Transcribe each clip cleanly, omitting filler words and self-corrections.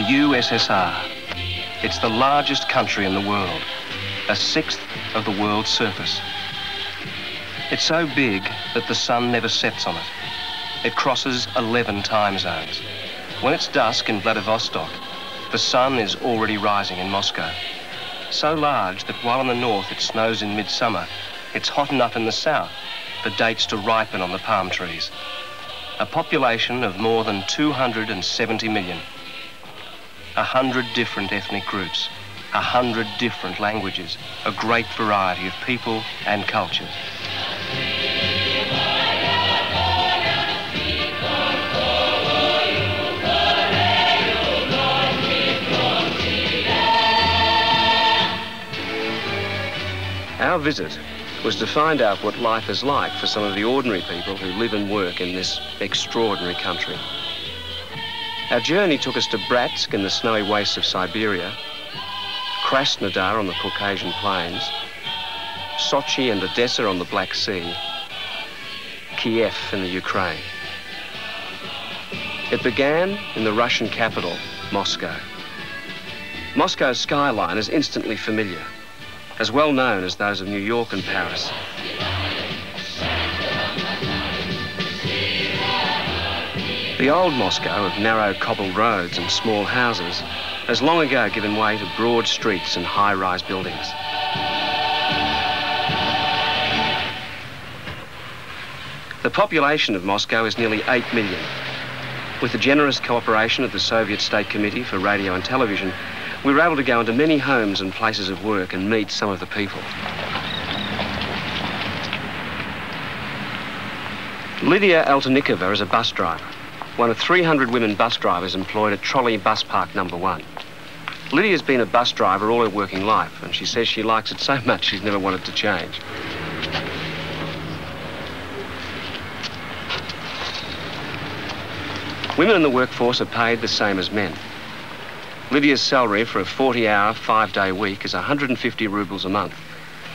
The USSR. It's the largest country in the world, a sixth of the world's surface. It's so big that the sun never sets on it. It crosses 11 time zones. When it's dusk in Vladivostok, the sun is already rising in Moscow. So large that while in the north it snows in midsummer, it's hot enough in the south for dates to ripen on the palm trees. A population of more than 270 million. 100 different ethnic groups, 100 different languages, a great variety of people and cultures. Our visit was to find out what life is like for some of the ordinary people who live and work in this extraordinary country. Our journey took us to Bratsk in the snowy wastes of Siberia, Krasnodar on the Caucasian plains, Sochi and Odessa on the Black Sea, Kiev in the Ukraine. It began in the Russian capital, Moscow. Moscow's skyline is instantly familiar, as well known as those of New York and Paris. The old Moscow of narrow cobbled roads and small houses has long ago given way to broad streets and high-rise buildings. The population of Moscow is nearly 8 million. With the generous cooperation of the Soviet State Committee for Radio and Television, we were able to go into many homes and places of work and meet some of the people. Lydia Altonikova is a bus driver, one of 300 women bus drivers employed at Trolley Bus Park number 1. Lydia's been a bus driver all her working life, and she says she likes it so much she's never wanted to change. Women in the workforce are paid the same as men. Lydia's salary for a 40-hour, 5-day week is 150 rubles a month,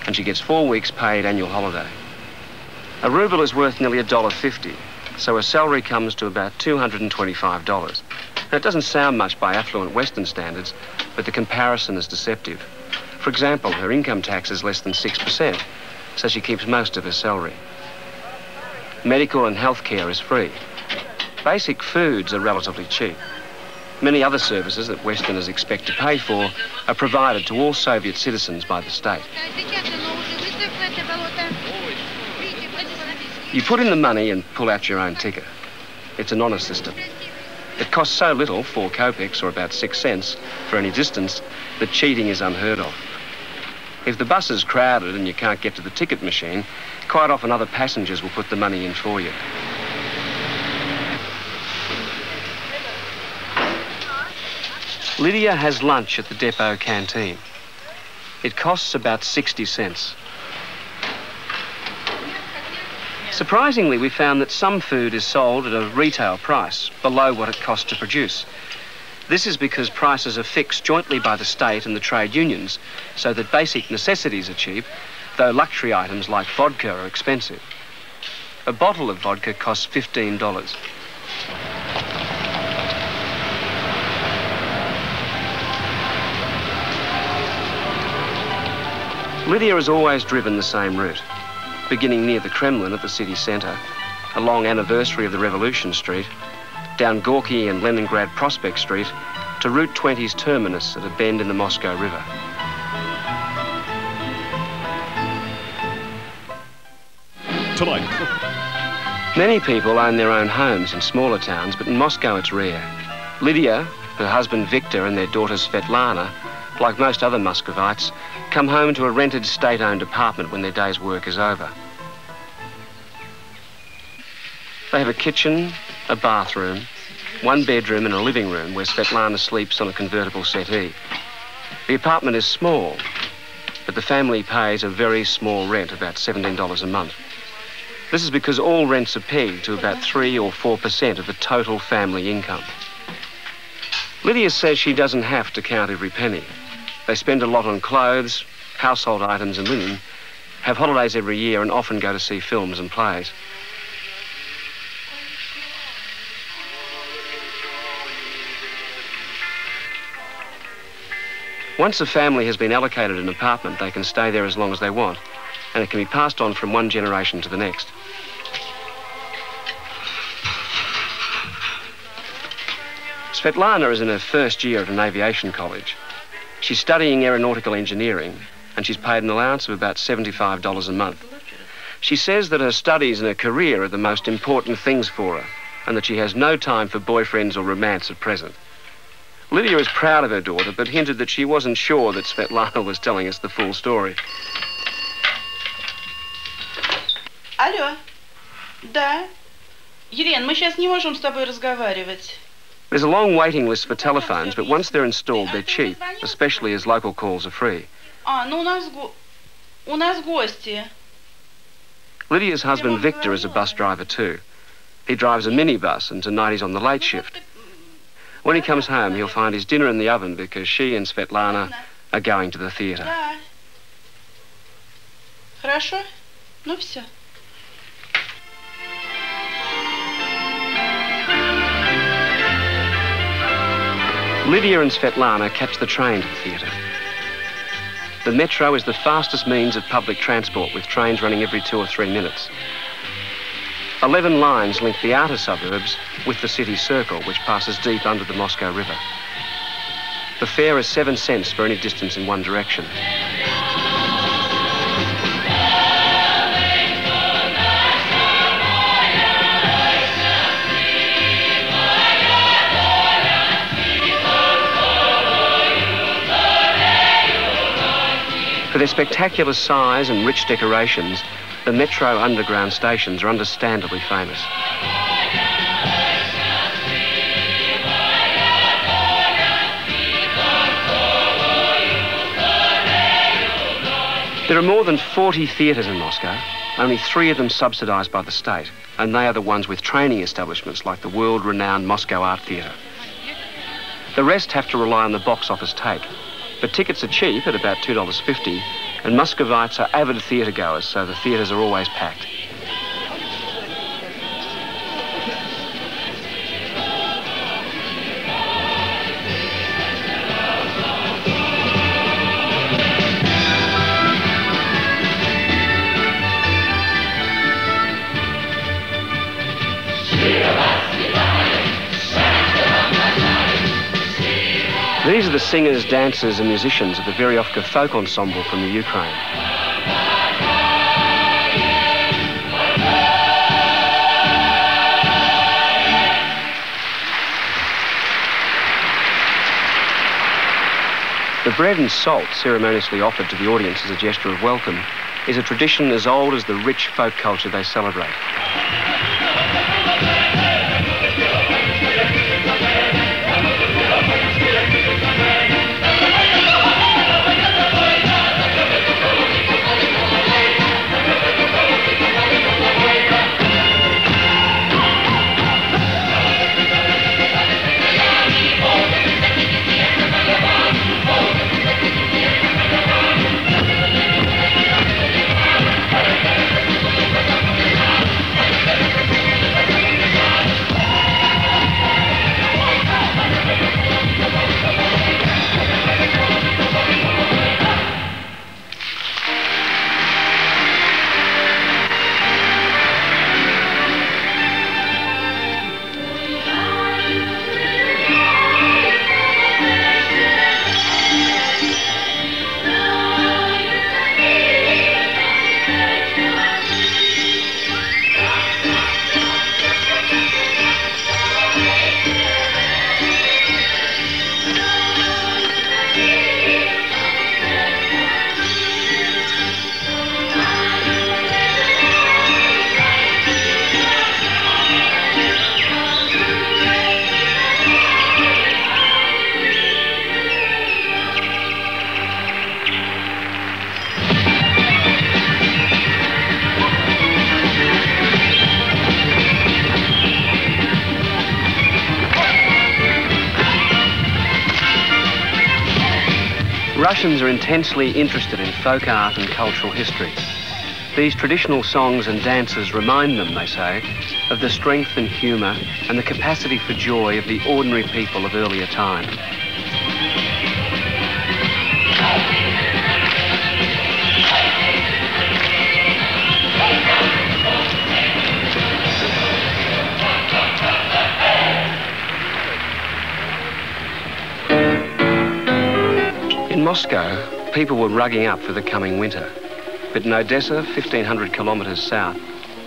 and she gets 4 weeks paid annual holiday. A ruble is worth nearly $1.50, so her salary comes to about $225. Now, it doesn't sound much by affluent Western standards, but the comparison is deceptive. For example, her income tax is less than 6%, so she keeps most of her salary. Medical and health care is free. Basic foods are relatively cheap. Many other services that Westerners expect to pay for are provided to all Soviet citizens by the state. You put in the money and pull out your own ticket. It's an honor system. It costs so little, 4 kopecks or about 6 cents, for any distance, that cheating is unheard of. If the bus is crowded and you can't get to the ticket machine, quite often other passengers will put the money in for you. Lydia has lunch at the depot canteen. It costs about 60 cents. Surprisingly, we found that some food is sold at a retail price, below what it costs to produce. This is because prices are fixed jointly by the state and the trade unions, so that basic necessities are cheap, though luxury items like vodka are expensive. A bottle of vodka costs $15. Lydia has always driven the same route, beginning near the Kremlin at the city centre, along Anniversary of the Revolution Street, down Gorky and Leningrad Prospect Street, to Route 20's terminus at a bend in the Moscow River. Tonight. Many people own their own homes in smaller towns, but in Moscow it's rare. Lydia, her husband Victor and their daughter Svetlana, like most other Muscovites, come home to a rented state-owned apartment when their day's work is over. They have a kitchen, a bathroom, 1 bedroom and a living room where Svetlana sleeps on a convertible settee. The apartment is small, but the family pays a very small rent, about $17 a month. This is because all rents are pegged to about 3 or 4% of the total family income. Lydia says she doesn't have to count every penny. They spend a lot on clothes, household items and linen, have holidays every year and often go to see films and plays. Once a family has been allocated an apartment, they can stay there as long as they want, and it can be passed on from one generation to the next. Svetlana is in her first year at an aviation college. She's studying aeronautical engineering, and she's paid an allowance of about $75 a month. She says that her studies and her career are the most important things for her, and that she has no time for boyfriends or romance at present. Lydia is proud of her daughter, but hinted that she wasn't sure that Svetlana was telling us the full story. Алло. Да. Елена, мы сейчас не можем с тобой разговаривать. There's a long waiting list for telephones, but once they're installed, they're cheap, especially as local calls are free. Ну у нас гости. Lydia's husband, Victor, is a bus driver too. He drives a minibus, and tonight he's on the late shift. When he comes home, he'll find his dinner in the oven because she and Svetlana are going to the theatre. Да. Хорошо? Ну все. Lydia and Svetlana catch the train to the theatre. The metro is the fastest means of public transport, with trains running every 2 or 3 minutes. 11 lines link the outer suburbs with the city circle, which passes deep under the Moscow River. The fare is 7 cents for any distance in one direction. For their spectacular size and rich decorations, the metro underground stations are understandably famous. There are more than 40 theatres in Moscow, only 3 of them subsidised by the state, and they are the ones with training establishments like the world-renowned Moscow Art Theatre. The rest have to rely on the box office take, but tickets are cheap at about $2.50, and Muscovites are avid theatre goers, so the theatres are always packed. These are the singers, dancers and musicians of the Veryovka folk ensemble from the Ukraine. The bread and salt ceremoniously offered to the audience as a gesture of welcome is a tradition as old as the rich folk culture they celebrate. Russians are intensely interested in folk art and cultural history. These traditional songs and dances remind them, they say, of the strength and humour and the capacity for joy of the ordinary people of earlier times. Moscow, people were rugging up for the coming winter. But in Odessa, 1,500 kilometres south,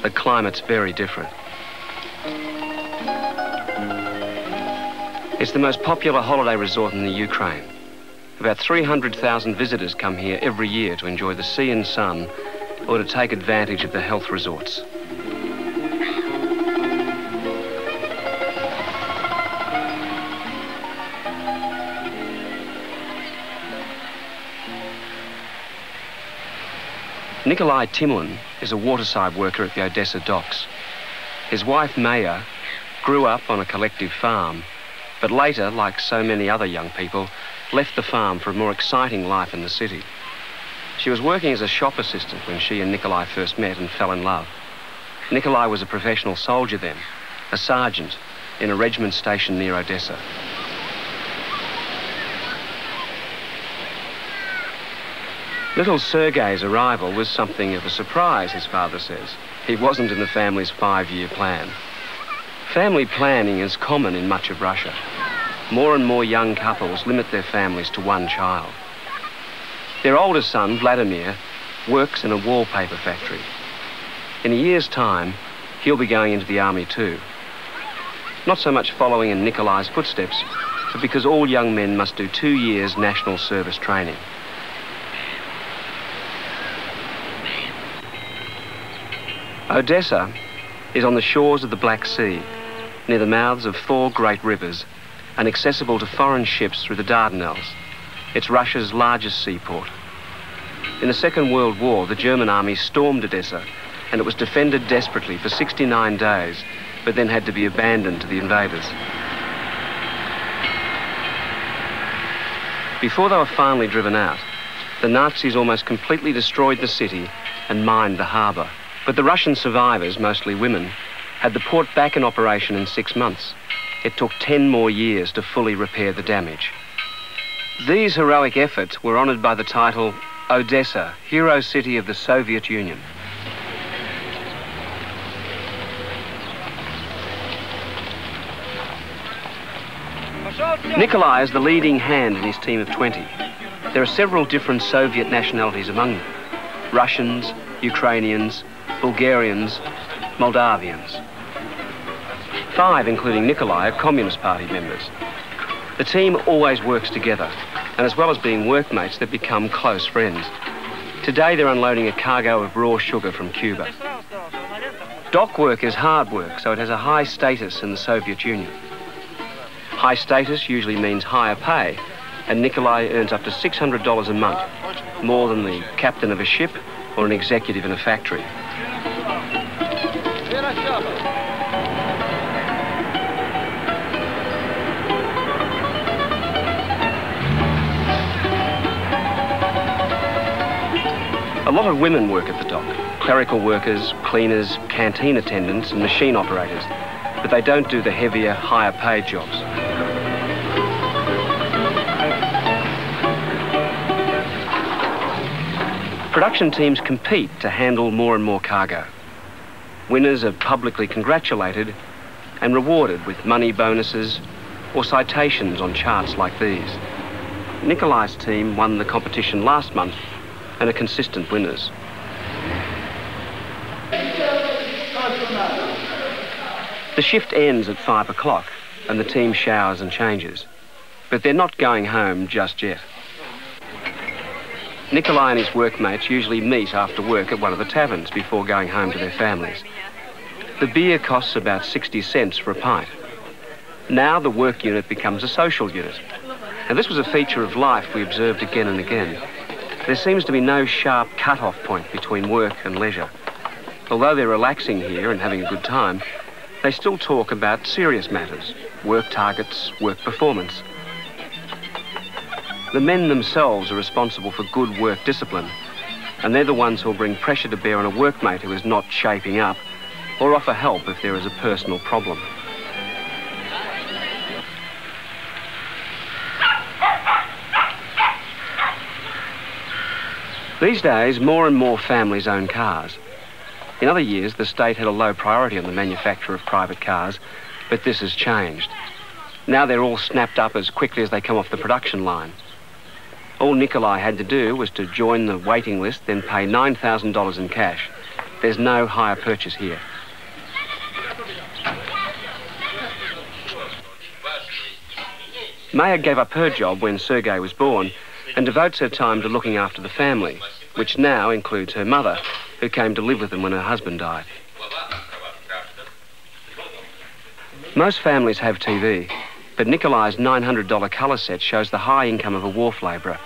the climate's very different. It's the most popular holiday resort in the Ukraine. About 300,000 visitors come here every year to enjoy the sea and sun or to take advantage of the health resorts. Nikolai Timlin is a waterside worker at the Odessa docks. His wife, Maya, grew up on a collective farm, but later, like so many other young people, left the farm for a more exciting life in the city. She was working as a shop assistant when she and Nikolai first met and fell in love. Nikolai was a professional soldier then, a sergeant in a regiment stationed near Odessa. Little Sergei's arrival was something of a surprise, his father says. He wasn't in the family's 5-year plan. Family planning is common in much of Russia. More and more young couples limit their families to one child. Their oldest son, Vladimir, works in a wallpaper factory. In a year's time, he'll be going into the army too. Not so much following in Nikolai's footsteps, but because all young men must do 2 years national service training. Odessa is on the shores of the Black Sea, near the mouths of 4 great rivers, and accessible to foreign ships through the Dardanelles. It's Russia's largest seaport. In the Second World War, the German army stormed Odessa, and it was defended desperately for 69 days, but then had to be abandoned to the invaders. Before they were finally driven out, the Nazis almost completely destroyed the city and mined the harbour. But the Russian survivors, mostly women, had the port back in operation in 6 months. It took 10 more years to fully repair the damage. These heroic efforts were honoured by the title Odessa, Hero City of the Soviet Union. Nikolai is the leading hand in his team of 20. There are several different Soviet nationalities among them: Russians, Ukrainians, Bulgarians, Moldavians. 5, including Nikolai, are Communist Party members. The team always works together, and as well as being workmates, they've become close friends. Today they're unloading a cargo of raw sugar from Cuba. Dock work is hard work, so it has a high status in the Soviet Union. High status usually means higher pay, and Nikolai earns up to $600 a month, more than the captain of a ship or an executive in a factory. A lot of women work at the dock: clerical workers, cleaners, canteen attendants and machine operators, but they don't do the heavier, higher paid jobs. Production teams compete to handle more and more cargo. Winners are publicly congratulated and rewarded with money bonuses or citations on charts like these. Nikolai's team won the competition last month and are consistent winners. The shift ends at 5 o'clock and the team showers and changes, but they're not going home just yet. Nikolai and his workmates usually meet after work at one of the taverns before going home to their families. The beer costs about 60 cents for a pint. Now the work unit becomes a social unit. And this was a feature of life we observed again and again. There seems to be no sharp cut-off point between work and leisure. Although they're relaxing here and having a good time, they still talk about serious matters: work targets, work performance. The men themselves are responsible for good work discipline, and they're the ones who'll bring pressure to bear on a workmate who is not shaping up, or offer help if there is a personal problem. These days, more and more families own cars. In other years, the state had a low priority on the manufacture of private cars, but this has changed. Now they're all snapped up as quickly as they come off the production line. All Nikolai had to do was to join the waiting list, then pay $9,000 in cash. There's no hire purchase here. Maya gave up her job when Sergei was born and devotes her time to looking after the family, which now includes her mother, who came to live with them when her husband died. Most families have TV, but Nikolai's $900 colour set shows the high income of a wharf labourer.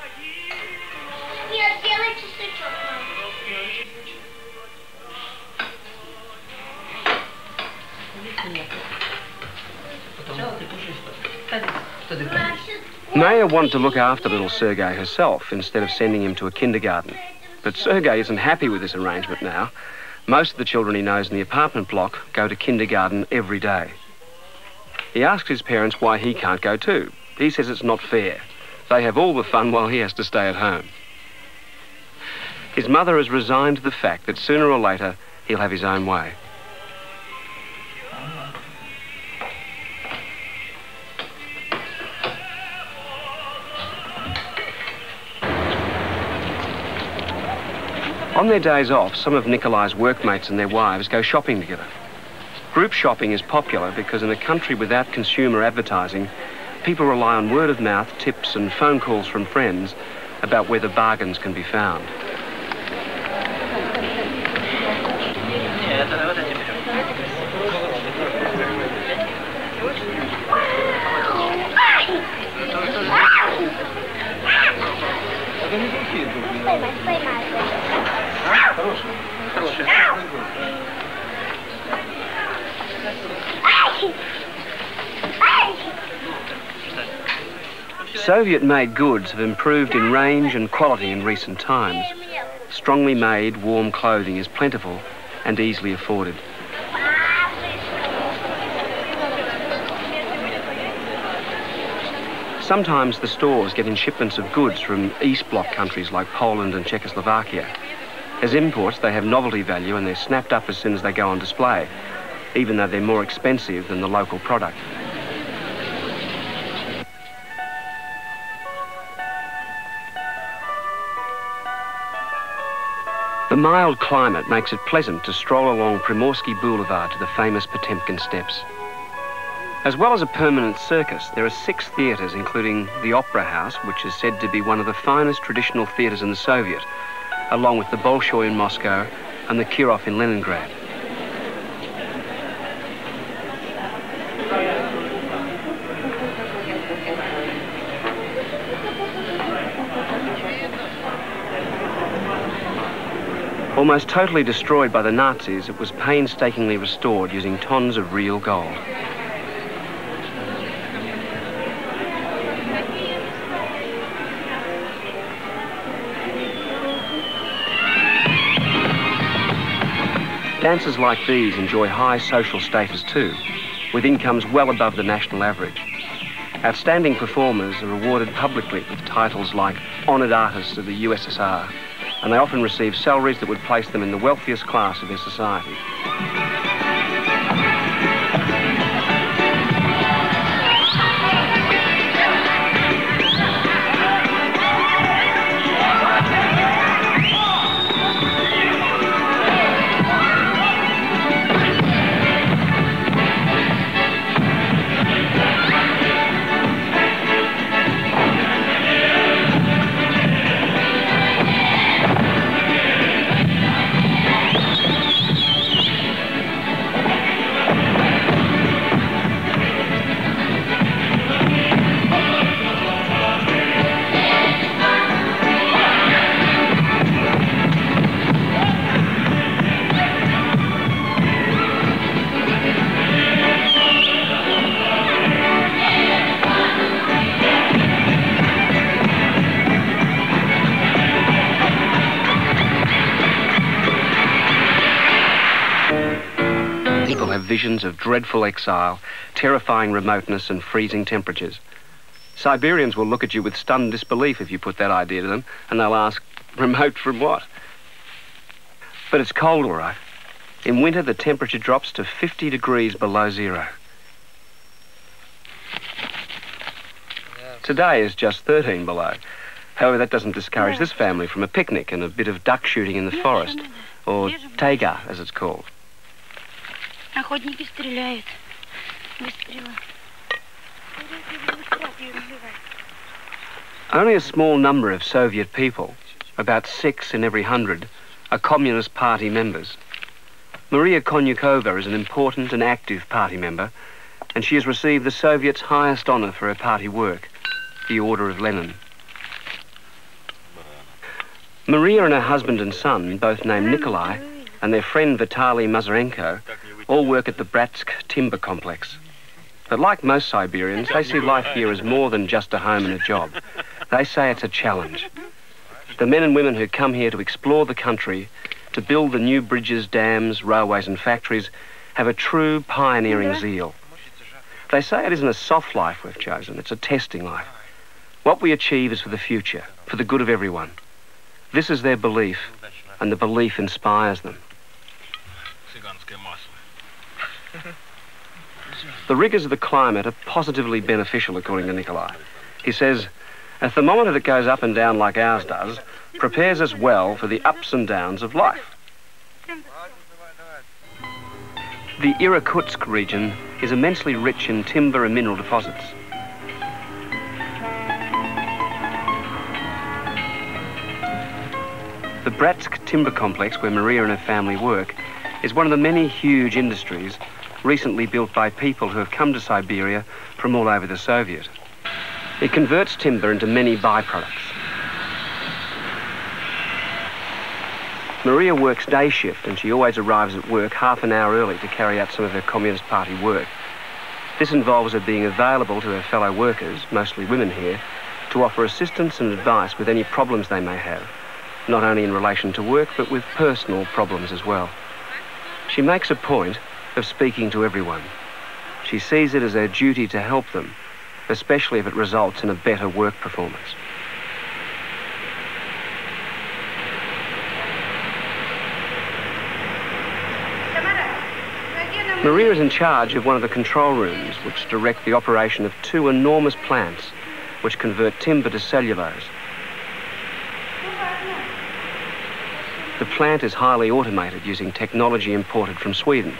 Maya wanted to look after little Sergei herself instead of sending him to a kindergarten. But Sergei isn't happy with this arrangement now. Most of the children he knows in the apartment block go to kindergarten every day. He asks his parents why he can't go too. He says it's not fair. They have all the fun while he has to stay at home. His mother is resigned to the fact that sooner or later he'll have his own way. On their days off, some of Nikolai's workmates and their wives go shopping together. Group shopping is popular because in a country without consumer advertising, people rely on word of mouth, tips and phone calls from friends about where the bargains can be found. Soviet-made goods have improved in range and quality in recent times. Strongly made, warm clothing is plentiful and easily afforded. Sometimes the stores get in shipments of goods from East Bloc countries like Poland and Czechoslovakia. As imports, they have novelty value and they're snapped up as soon as they go on display, even though they're more expensive than the local product. The mild climate makes it pleasant to stroll along Primorsky Boulevard to the famous Potemkin Steps. As well as a permanent circus, there are 6 theatres, including the Opera House, which is said to be one of the finest traditional theatres in the Soviet, along with the Bolshoi in Moscow and the Kirov in Leningrad. Almost totally destroyed by the Nazis, it was painstakingly restored using tons of real gold. Dancers like these enjoy high social status too, with incomes well above the national average. Outstanding performers are rewarded publicly with titles like Honoured Artists of the USSR, and they often receive salaries that would place them in the wealthiest class of their society. Visions of dreadful exile, terrifying remoteness and freezing temperatures. Siberians will look at you with stunned disbelief if you put that idea to them, and they'll ask, remote from what? But it's cold, all right. In winter, the temperature drops to 50 degrees below zero. Today is just 13 below. However, that doesn't discourage this family from a picnic and a bit of duck shooting in the forest, or taiga, as it's called. Охотники стреляют. Выстрела. Only a small number of Soviet people, about 6 in every 100, are Communist Party members. Maria Konyukova is an important and active party member, and she has received the Soviets' highest honour for her party work, the Order of Lenin. Maria and her husband and son, both named Nikolai, and their friend Vitaly Mazurenko, all work at the Bratsk timber complex. But like most Siberians, they see life here as more than just a home and a job. They say it's a challenge. The men and women who come here to explore the country, to build the new bridges, dams, railways and factories, have a true pioneering zeal. They say it isn't a soft life we've chosen, it's a testing life. What we achieve is for the future, for the good of everyone. This is their belief, and the belief inspires them. The rigours of the climate are positively beneficial, according to Nikolai. He says, a thermometer that goes up and down like ours does prepares us well for the ups and downs of life. The Irkutsk region is immensely rich in timber and mineral deposits. The Bratsk timber complex, where Maria and her family work, is one of the many huge industries recently built by people who have come to Siberia from all over the Soviet. It converts timber into many byproducts. Maria works day shift, and she always arrives at work half an hour early to carry out some of her Communist Party work. This involves her being available to her fellow workers, mostly women here, to offer assistance and advice with any problems they may have, not only in relation to work, but with personal problems as well. She makes a point of speaking to everyone. She sees it as her duty to help them, especially if it results in a better work performance. Maria is in charge of one of the control rooms which direct the operation of 2 enormous plants which convert timber to cellulose. The plant is highly automated using technology imported from Sweden.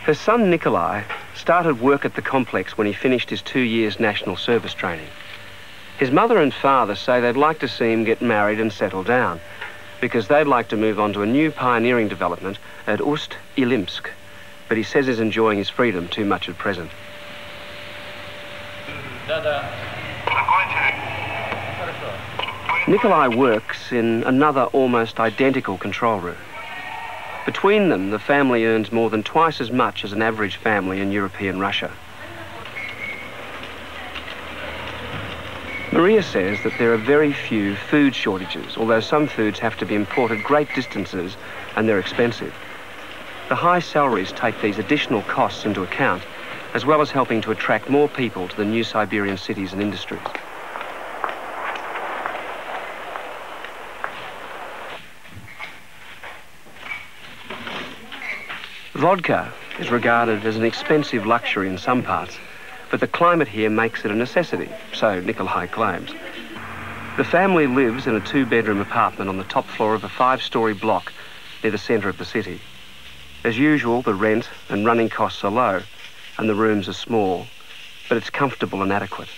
Her son Nikolai started work at the complex when he finished his 2 years national service training. His mother and father say they'd like to see him get married and settle down, because they'd like to move on to a new pioneering development at Ust-Ilimsk, but he says he's enjoying his freedom too much at present. Nikolai works in another almost identical control room. Between them, the family earns more than twice as much as an average family in European Russia. Maria says that there are very few food shortages, although some foods have to be imported great distances and they're expensive. The high salaries take these additional costs into account, as well as helping to attract more people to the new Siberian cities and industries. Vodka is regarded as an expensive luxury in some parts, but the climate here makes it a necessity, so Nikolai claims. The family lives in a 2-bedroom apartment on the top floor of a 5-storey block near the centre of the city. As usual, the rent and running costs are low, and the rooms are small, but it's comfortable and adequate.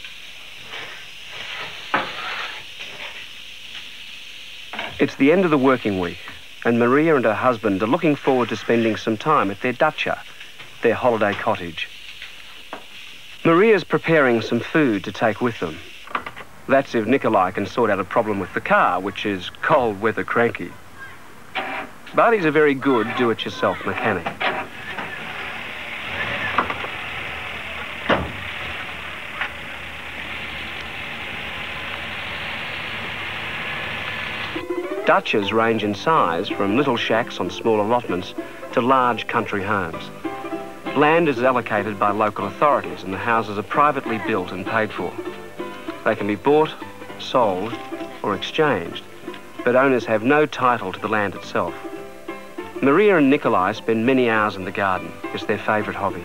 It's the end of the working week, and Maria and her husband are looking forward to spending some time at their dacha, their holiday cottage. Maria's preparing some food to take with them. That's if Nikolai can sort out a problem with the car, which is cold weather cranky. But he's a very good do-it-yourself mechanic. Dachas range in size from little shacks on small allotments to large country homes. Land is allocated by local authorities and the houses are privately built and paid for. They can be bought, sold or exchanged, but owners have no title to the land itself. Maria and Nikolai spend many hours in the garden. It's their favourite hobby.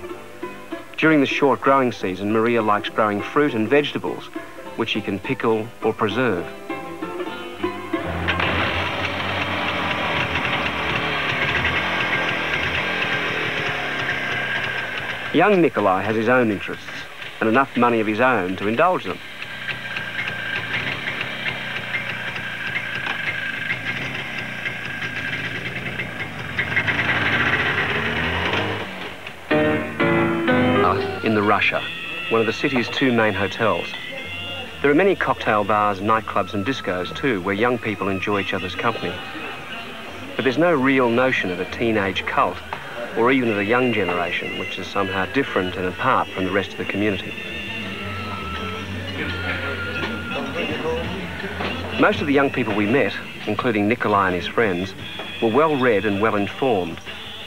During the short growing season, Maria likes growing fruit and vegetables, which she can pickle or preserve. Young Nikolai has his own interests and enough money of his own to indulge them. In the Russia, one of the city's two main hotels. There are many cocktail bars, nightclubs and discos too, where young people enjoy each other's company. But there's no real notion of a teenage cult, or even of a young generation, which is somehow different and apart from the rest of the community. Most of the young people we met, including Nikolai and his friends, were well-read and well-informed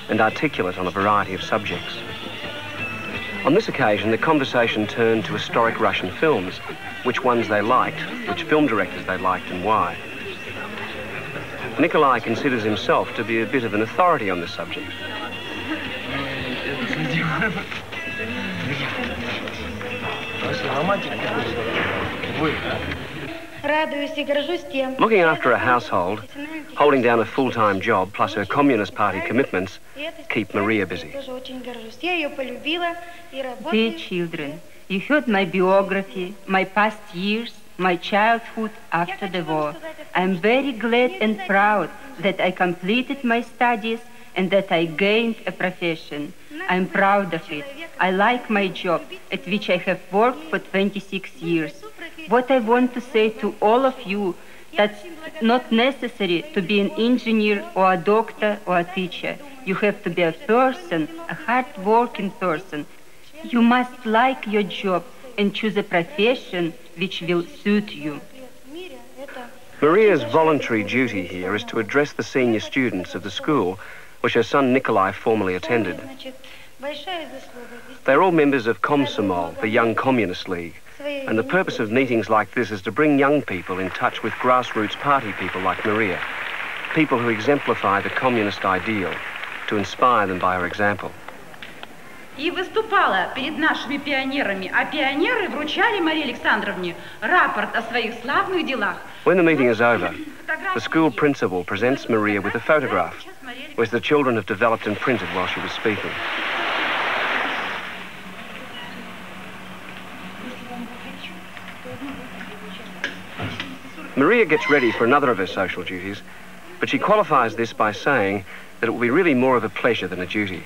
and articulate on a variety of subjects. On this occasion, the conversation turned to historic Russian films, which ones they liked, which film directors they liked and why. Nikolai considers himself to be a bit of an authority on this subject. Looking after a household, holding down a full-time job, plus her Communist Party commitments, keep Maria busy. Dear children, you heard my biography, my past years, my childhood after the war. I'm very glad and proud that I completed my studies and that I gained a profession. I'm proud of it. I like my job, at which I have worked for 26 years. What I want to say to all of you, that's not necessary to be an engineer or a doctor or a teacher. You have to be a person, a hard-working person. You must like your job and choose a profession which will suit you. Maria's voluntary duty here is to address the senior students of the school which her son Nikolai formerly attended. They're all members of Komsomol, the Young Communist League, and the purpose of meetings like this is to bring young people in touch with grassroots party people like Maria, people who exemplify the communist ideal, to inspire them by her example. И выступала перед нашими пионерами, а пионеры вручали Марии Александровне рапорт о своих славных делах. When the meeting is over, the school principal presents Maria with a photograph, which the children have developed and printed while she was speaking. Maria gets ready for another of her social duties, but she qualifies this by saying that it will be really more of a pleasure than a duty.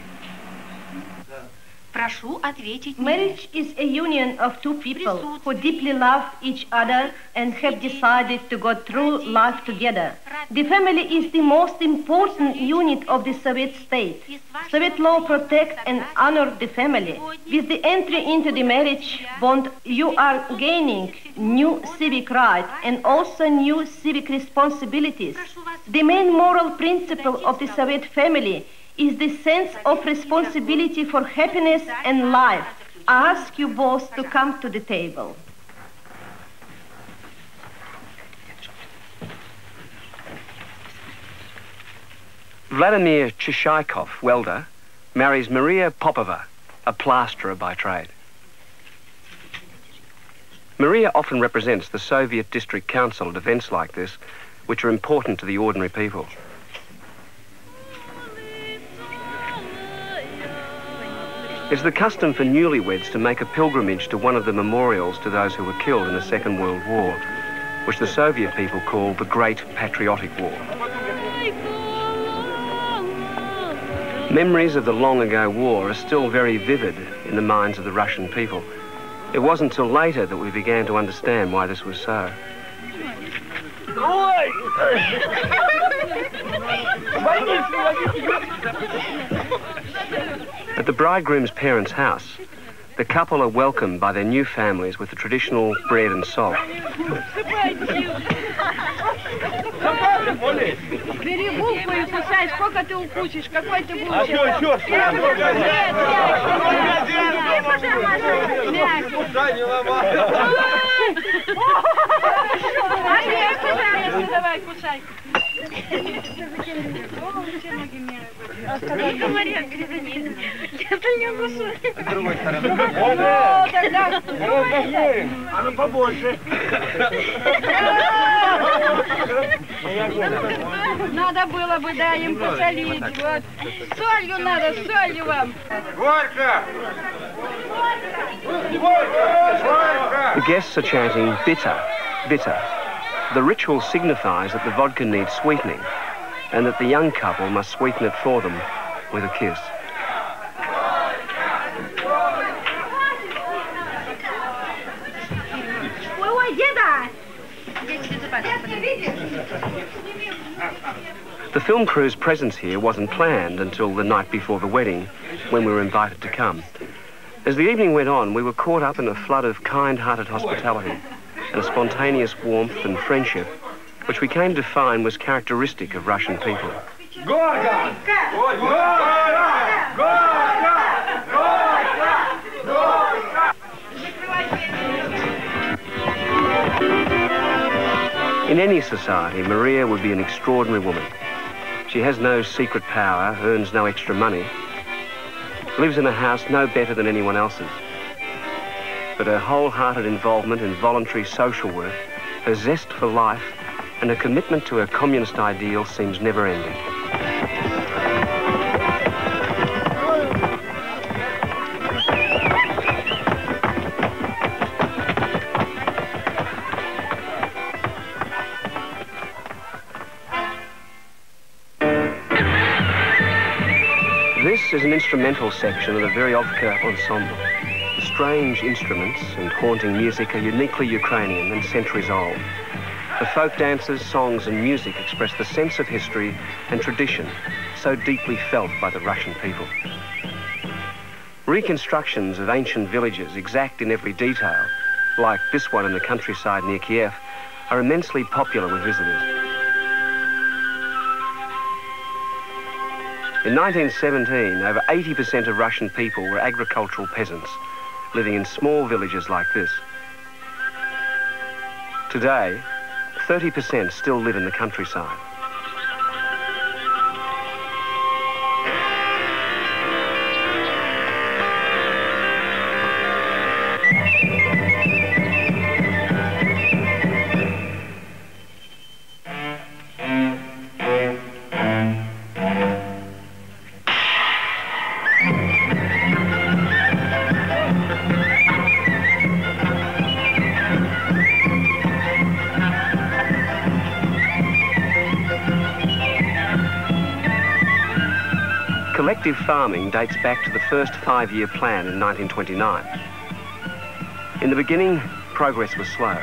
Marriage is a union of two people who deeply love each other and have decided to go through life together. The family is the most important unit of the Soviet state. Soviet law protects and honors the family. With the entry into the marriage bond, you are gaining new civic rights and also new civic responsibilities. The main moral principle of the Soviet family is the sense of responsibility for happiness and life. I ask you both to come to the table. Vladimir Chishikov, welder, marries Maria Popova, a plasterer by trade. Maria often represents the Soviet District Council at events like this, which are important to the ordinary people. It's the custom for newlyweds to make a pilgrimage to one of the memorials to those who were killed in the Second World War, which the Soviet people call the Great Patriotic War. Memories of the long-ago war are still very vivid in the minds of the Russian people. It wasn't until later that we began to understand why this was so. At the bridegroom's parents' house, the couple are welcomed by their new families with the traditional bread and salt. Это не огурцы. С другой стороны. О, тогда... А ну побольше. Надо было бы, да, им посолить. Вот. Солью надо, солью вам. Горько! Горько! The guests are chanting bitter, bitter. The ritual signifies that the vodka needs sweetening and that the young couple must sweeten it for them with a kiss. Ой, деда! The film crew's presence here wasn't planned until the night before the wedding, when we were invited to come. As the evening went on, we were caught up in a flood of kind-hearted hospitality and a spontaneous warmth and friendship, which we came to find was characteristic of Russian people. Горько! Горько! Горько! In any society, Maria would be an extraordinary woman. She has no secret power, earns no extra money, lives in a house no better than anyone else's. But her wholehearted involvement in voluntary social work, her zest for life, and her commitment to her communist ideal seems never-ending. This is an instrumental section of the Veryovka ensemble. The strange instruments and haunting music are uniquely Ukrainian and centuries old. The folk dances, songs and music express the sense of history and tradition so deeply felt by the Russian people. Reconstructions of ancient villages, exact in every detail, like this one in the countryside near Kiev, are immensely popular with visitors. In 1917, over 80% of Russian people were agricultural peasants, living in small villages like this. Today, 30% still live in the countryside. Collective farming dates back to the first five-year plan in 1929. In the beginning, progress was slow.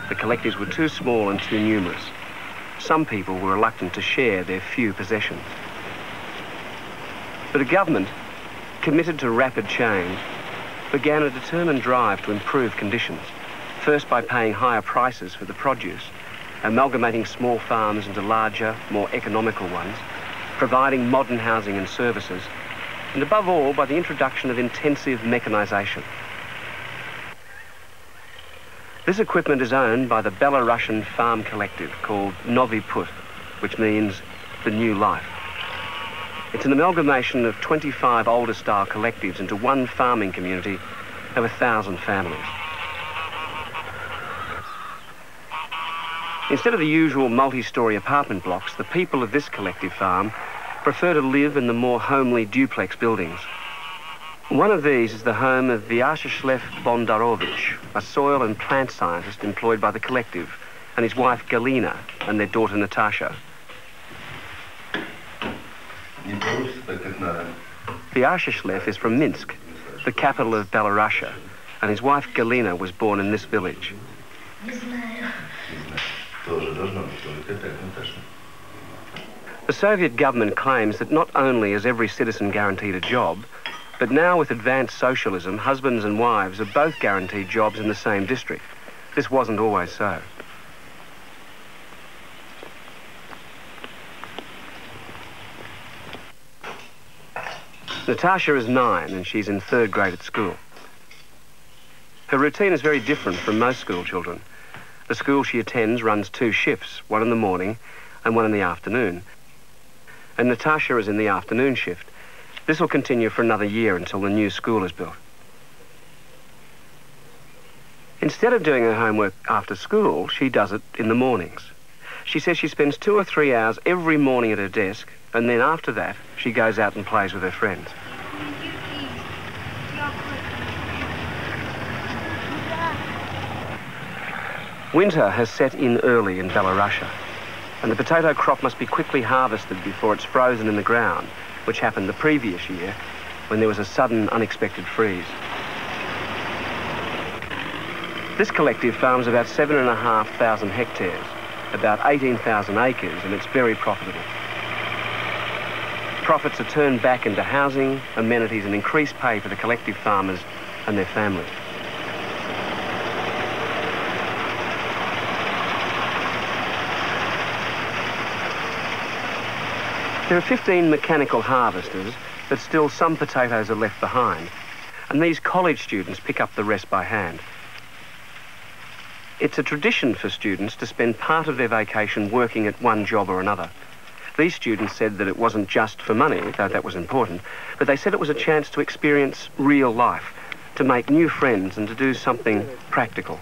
The collectives were too small and too numerous. Some people were reluctant to share their few possessions. But a government, committed to rapid change, began a determined drive to improve conditions, first by paying higher prices for the produce, amalgamating small farms into larger, more economical ones, providing modern housing and services, and above all, by the introduction of intensive mechanisation. This equipment is owned by the Belarusian farm collective called Novi Put, which means the new life. It's an amalgamation of 25 older style collectives into one farming community of 1,000 families. Instead of the usual multi-storey apartment blocks, the people of this collective farm prefer to live in the more homely duplex buildings. One of these is the home of Vyacheslav Bondarovich, a soil and plant scientist employed by the collective, and his wife Galina and their daughter Natasha. Vyacheslav is from Minsk, the capital of Belarusia, and his wife Galina was born in this village. The Soviet government claims that not only is every citizen guaranteed a job, but now with advanced socialism, husbands and wives are both guaranteed jobs in the same district. This wasn't always so. Natasha is 9 and she's in 3rd grade at school. Her routine is very different from most school children. The school she attends runs 2 shifts, one in the morning and one in the afternoon. And Natasha is in the afternoon shift. This will continue for another year until the new school is built. Instead of doing her homework after school, she does it in the mornings. She says she spends 2 or 3 hours every morning at her desk, and then after that, she goes out and plays with her friends. Winter has set in early in Belarusia, and the potato crop must be quickly harvested before it's frozen in the ground, which happened the previous year when there was a sudden, unexpected freeze. This collective farms about 7,500 hectares, about 18,000 acres, and it's very profitable. Profits are turned back into housing, amenities, and increased pay for the collective farmers and their families. There are 15 mechanical harvesters, but still some potatoes are left behind, and these college students pick up the rest by hand. It's a tradition for students to spend part of their vacation working at one job or another. These students said that it wasn't just for money, though that was important, but they said it was a chance to experience real life, to make new friends and to do something practical.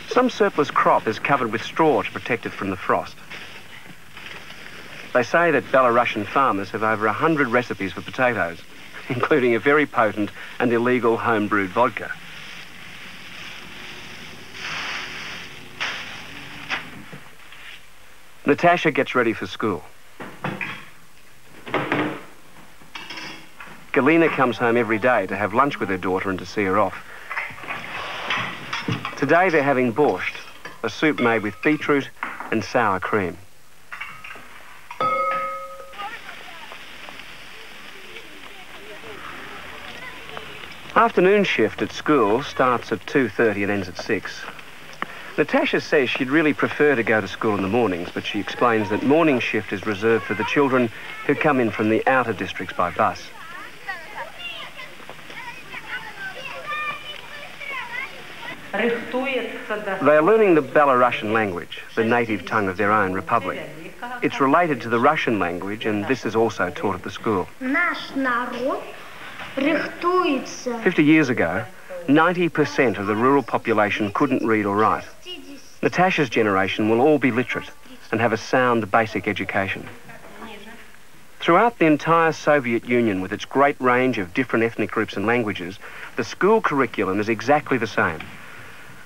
Some surplus crop is covered with straw to protect it from the frost. They say that Belarusian farmers have over 100 recipes for potatoes, including a very potent and illegal home-brewed vodka. Natasha gets ready for school. Galina comes home every day to have lunch with her daughter and to see her off. Today they're having borscht, a soup made with beetroot and sour cream. Afternoon shift at school starts at 2:30 and ends at 6. Natasha says she'd really prefer to go to school in the mornings, but she explains that morning shift is reserved for the children who come in from the outer districts by bus. They are learning the Belarusian language, the native tongue of their own republic. It's related to the Russian language, and this is also taught at the school. 50 years ago, 90% of the rural population couldn't read or write. Natasha's generation will all be literate and have a sound basic education. Throughout the entire Soviet Union, with its great range of different ethnic groups and languages, the school curriculum is exactly the same.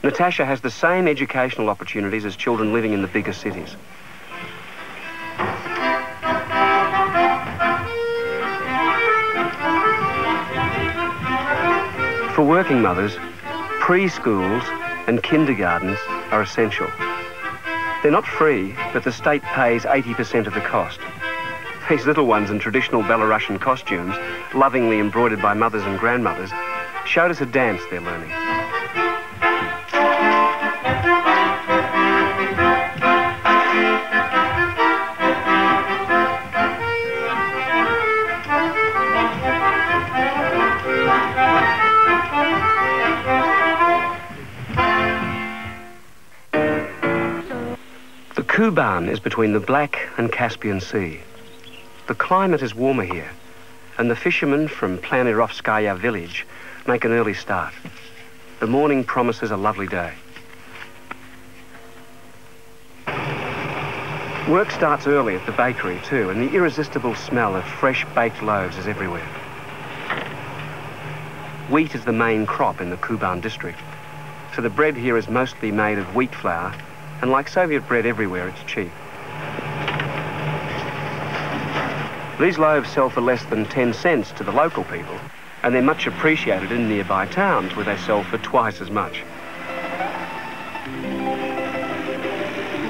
Natasha has the same educational opportunities as children living in the bigger cities. For working mothers, preschools and kindergartens are essential. They're not free, but the state pays 80% of the cost. These little ones in traditional Belarusian costumes, lovingly embroidered by mothers and grandmothers, showed us a dance they're learning. Kuban is between the Black and Caspian Sea. The climate is warmer here, and the fishermen from Planirovskaya village make an early start. The morning promises a lovely day. Work starts early at the bakery too, and the irresistible smell of fresh baked loaves is everywhere. Wheat is the main crop in the Kuban district, so the bread here is mostly made of wheat flour, and like Soviet bread everywhere, it's cheap. These loaves sell for less than 10 cents to the local people, and they're much appreciated in nearby towns where they sell for twice as much.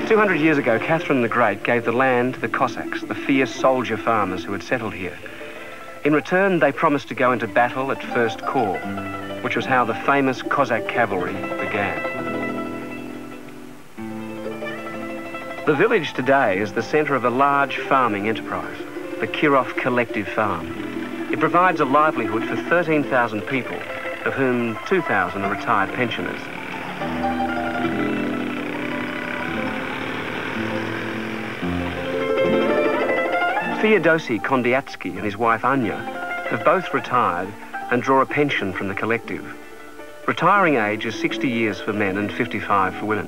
200 years ago, Catherine the Great gave the land to the Cossacks, the fierce soldier farmers who had settled here. In return, they promised to go into battle at first call, which was how the famous Cossack cavalry began. The village today is the centre of a large farming enterprise, the Kirov Collective Farm. It provides a livelihood for 13,000 people, of whom 2,000 are retired pensioners. Feodosi Kondiatsky and his wife Anya have both retired and draw a pension from the collective. Retiring age is 60 years for men and 55 for women.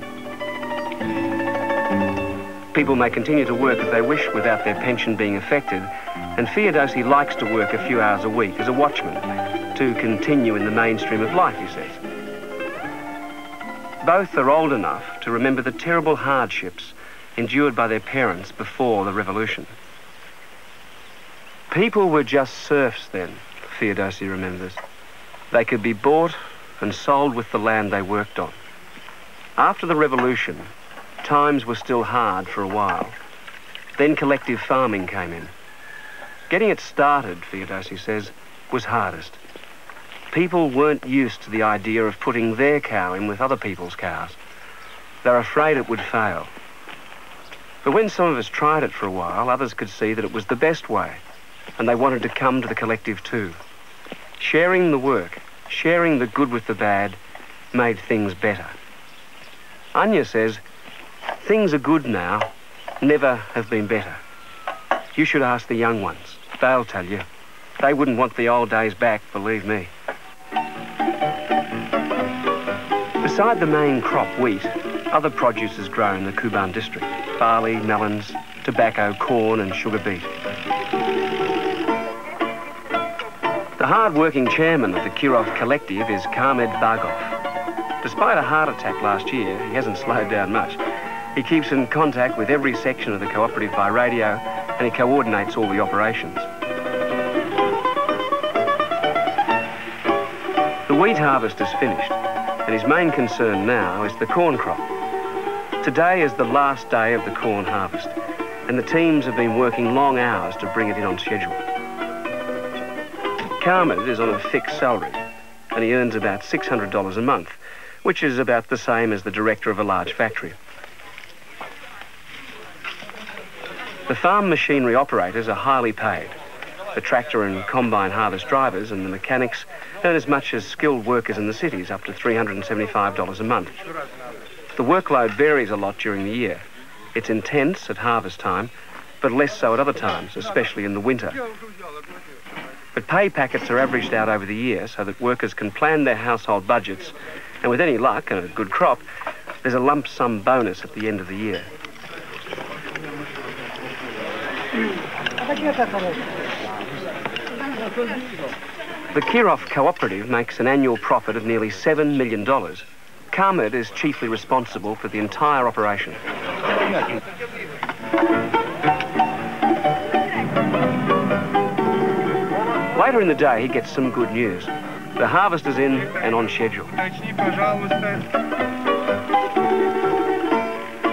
People may continue to work if they wish without their pension being affected, and Feodosi likes to work a few hours a week as a watchman to continue in the mainstream of life, he says. Both are old enough to remember the terrible hardships endured by their parents before the revolution. People were just serfs then, Feodosi remembers. They could be bought and sold with the land they worked on. After the revolution, times were still hard for a while. Then collective farming came in. Getting it started, Feodosi says, was hardest. People weren't used to the idea of putting their cow in with other people's cows. They're afraid it would fail. But when some of us tried it for a while, others could see that it was the best way, and they wanted to come to the collective too. Sharing the work, sharing the good with the bad, made things better. Anya says, things are good now, never have been better. You should ask the young ones. They'll tell you. They wouldn't want the old days back, believe me. Beside the main crop, wheat, other produce is grown in the Kuban district. Barley, melons, tobacco, corn and sugar beet. The hard-working chairman of the Kirov collective is Khamed Bargov. Despite a heart attack last year, he hasn't slowed down much. He keeps in contact with every section of the cooperative by radio, and he coordinates all the operations. The wheat harvest is finished, and his main concern now is the corn crop. Today is the last day of the corn harvest, and the teams have been working long hours to bring it in on schedule. Khamed is on a fixed salary, and he earns about $600 a month, which is about the same as the director of a large factory. The farm machinery operators are highly paid. The tractor and combine harvest drivers and the mechanics earn as much as skilled workers in the cities, up to $375 a month. The workload varies a lot during the year. It's intense at harvest time, but less so at other times, especially in the winter. But pay packets are averaged out over the year so that workers can plan their household budgets, and with any luck and a good crop, there's a lump sum bonus at the end of the year. The Kirov cooperative makes an annual profit of nearly $7 million. Khamed is chiefly responsible for the entire operation. Later in the day, he gets some good news. The harvest is in and on schedule.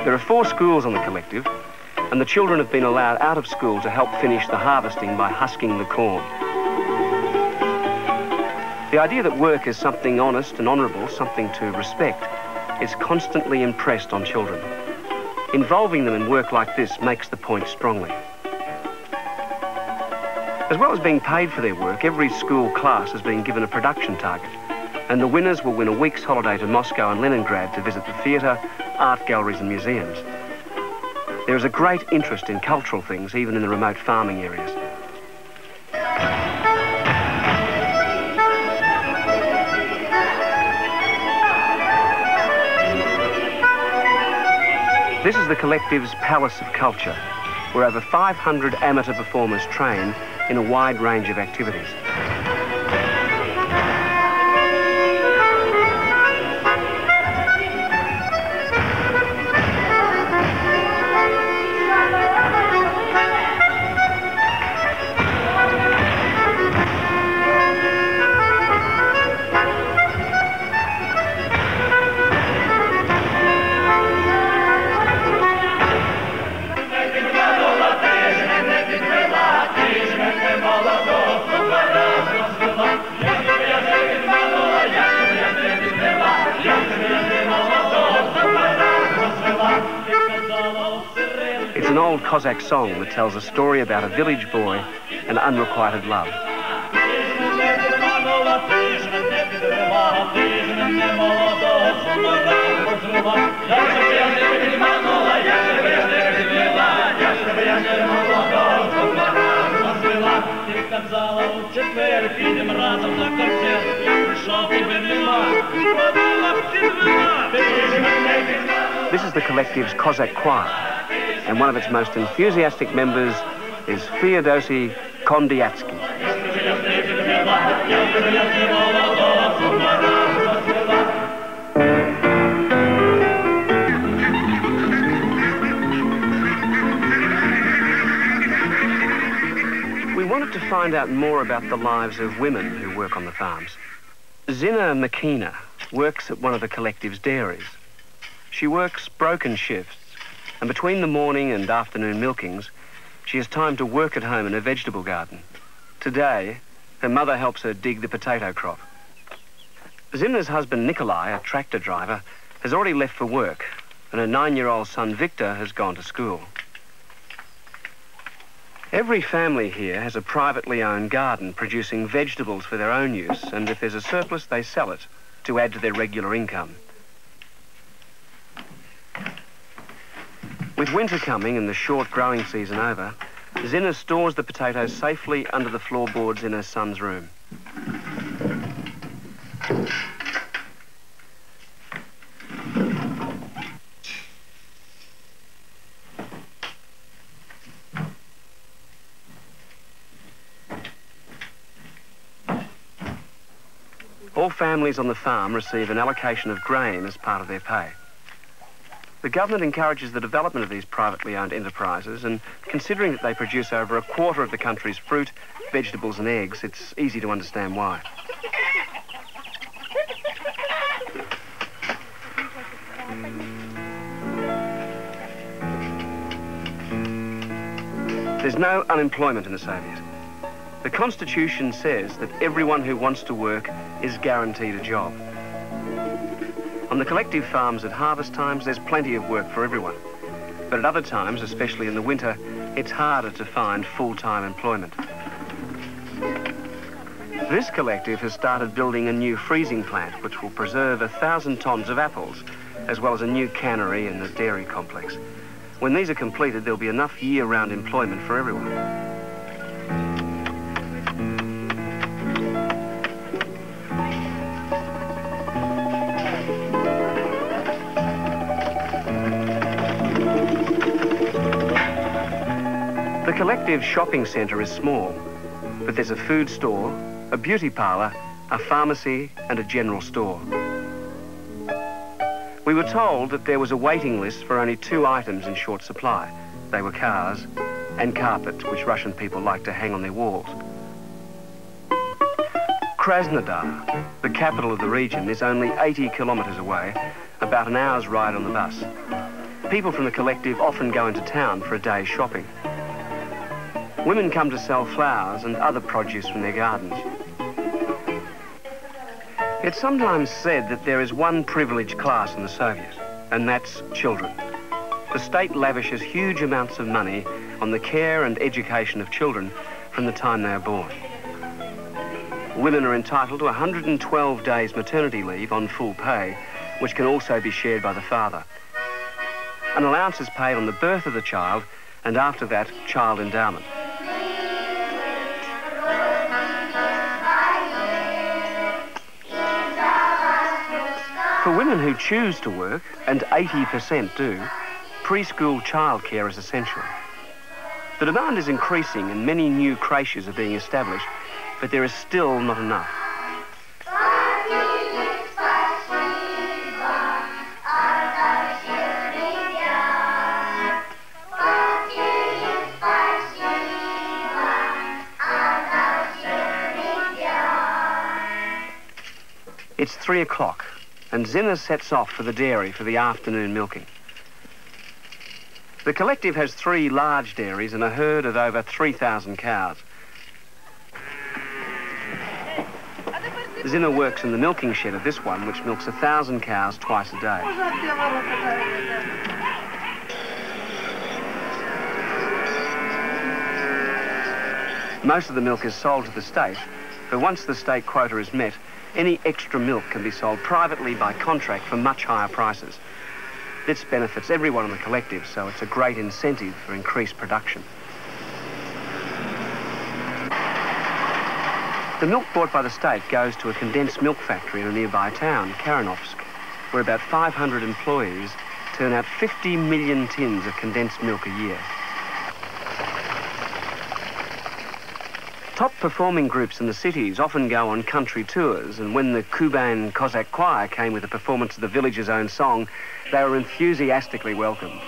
There are 4 schools on the collective, and the children have been allowed out of school to help finish the harvesting by husking the corn. The idea that work is something honest and honourable, something to respect, is constantly impressed on children. Involving them in work like this makes the point strongly. As well as being paid for their work, every school class has been given a production target, and the winners will win a week's holiday to Moscow and Leningrad to visit the theatre, art galleries and museums. There is a great interest in cultural things, even in the remote farming areas. This is the collective's Palace of Culture, where over 500 amateur performers train in a wide range of activities. It's an old Cossack song that tells a story about a village boy and unrequited love. This is the collective's Cossack choir, and one of its most enthusiastic members is Feodosi Kondiatsky. We wanted to find out more about the lives of women who work on the farms. Zina Makina works at one of the collective's dairies. She works broken shifts, and between the morning and afternoon milkings, she has time to work at home in her vegetable garden. Today, her mother helps her dig the potato crop. Zina's husband, Nikolai, a tractor driver, has already left for work, and her 9-year-old son, Victor, has gone to school. Every family here has a privately owned garden producing vegetables for their own use, and if there's a surplus, they sell it to add to their regular income. With winter coming and the short growing season over, Zina stores the potatoes safely under the floorboards in her son's room. All families on the farm receive an allocation of grain as part of their pay. The government encourages the development of these privately owned enterprises, and considering that they produce over a quarter of the country's fruit, vegetables and eggs, it's easy to understand why. There's no unemployment in the Soviet. The Constitution says that everyone who wants to work is guaranteed a job. On the collective farms at harvest times, there's plenty of work for everyone. But at other times, especially in the winter, it's harder to find full-time employment. This collective has started building a new freezing plant which will preserve 1,000 tons of apples, as well as a new cannery and a dairy complex. When these are completed, there'll be enough year-round employment for everyone. The collective shopping centre is small, but there's a food store, a beauty parlour, a pharmacy and a general store. We were told that there was a waiting list for only 2 items in short supply. They were cars and carpet, which Russian people like to hang on their walls. Krasnodar, the capital of the region, is only 80 kilometres away, about an hour's ride on the bus. People from the collective often go into town for a day's shopping. Women come to sell flowers and other produce from their gardens. It's sometimes said that there is one privileged class in the Soviet, and that's children. The state lavishes huge amounts of money on the care and education of children from the time they are born. Women are entitled to 112 days maternity leave on full pay, which can also be shared by the father. An allowance is paid on the birth of the child, and after that, child endowment. For women who choose to work, and 80% do, preschool childcare is essential. The demand is increasing and many new creches are being established, but there is still not enough. It's 3 o'clock. And Zina sets off for the dairy for the afternoon milking. The collective has 3 large dairies and a herd of over 3,000 cows. Zina works in the milking shed of this one, which milks 1,000 cows twice a day. Most of the milk is sold to the state, but once the state quota is met, any extra milk can be sold privately by contract for much higher prices. This benefits everyone in the collective, so it's a great incentive for increased production. The milk bought by the state goes to a condensed milk factory in a nearby town, Karanovsk, where about 500 employees turn out 50 million tins of condensed milk a year. Top performing groups in the cities often go on country tours, and when the Kuban Cossack Choir came with a performance of the village's own song, they were enthusiastically welcomed.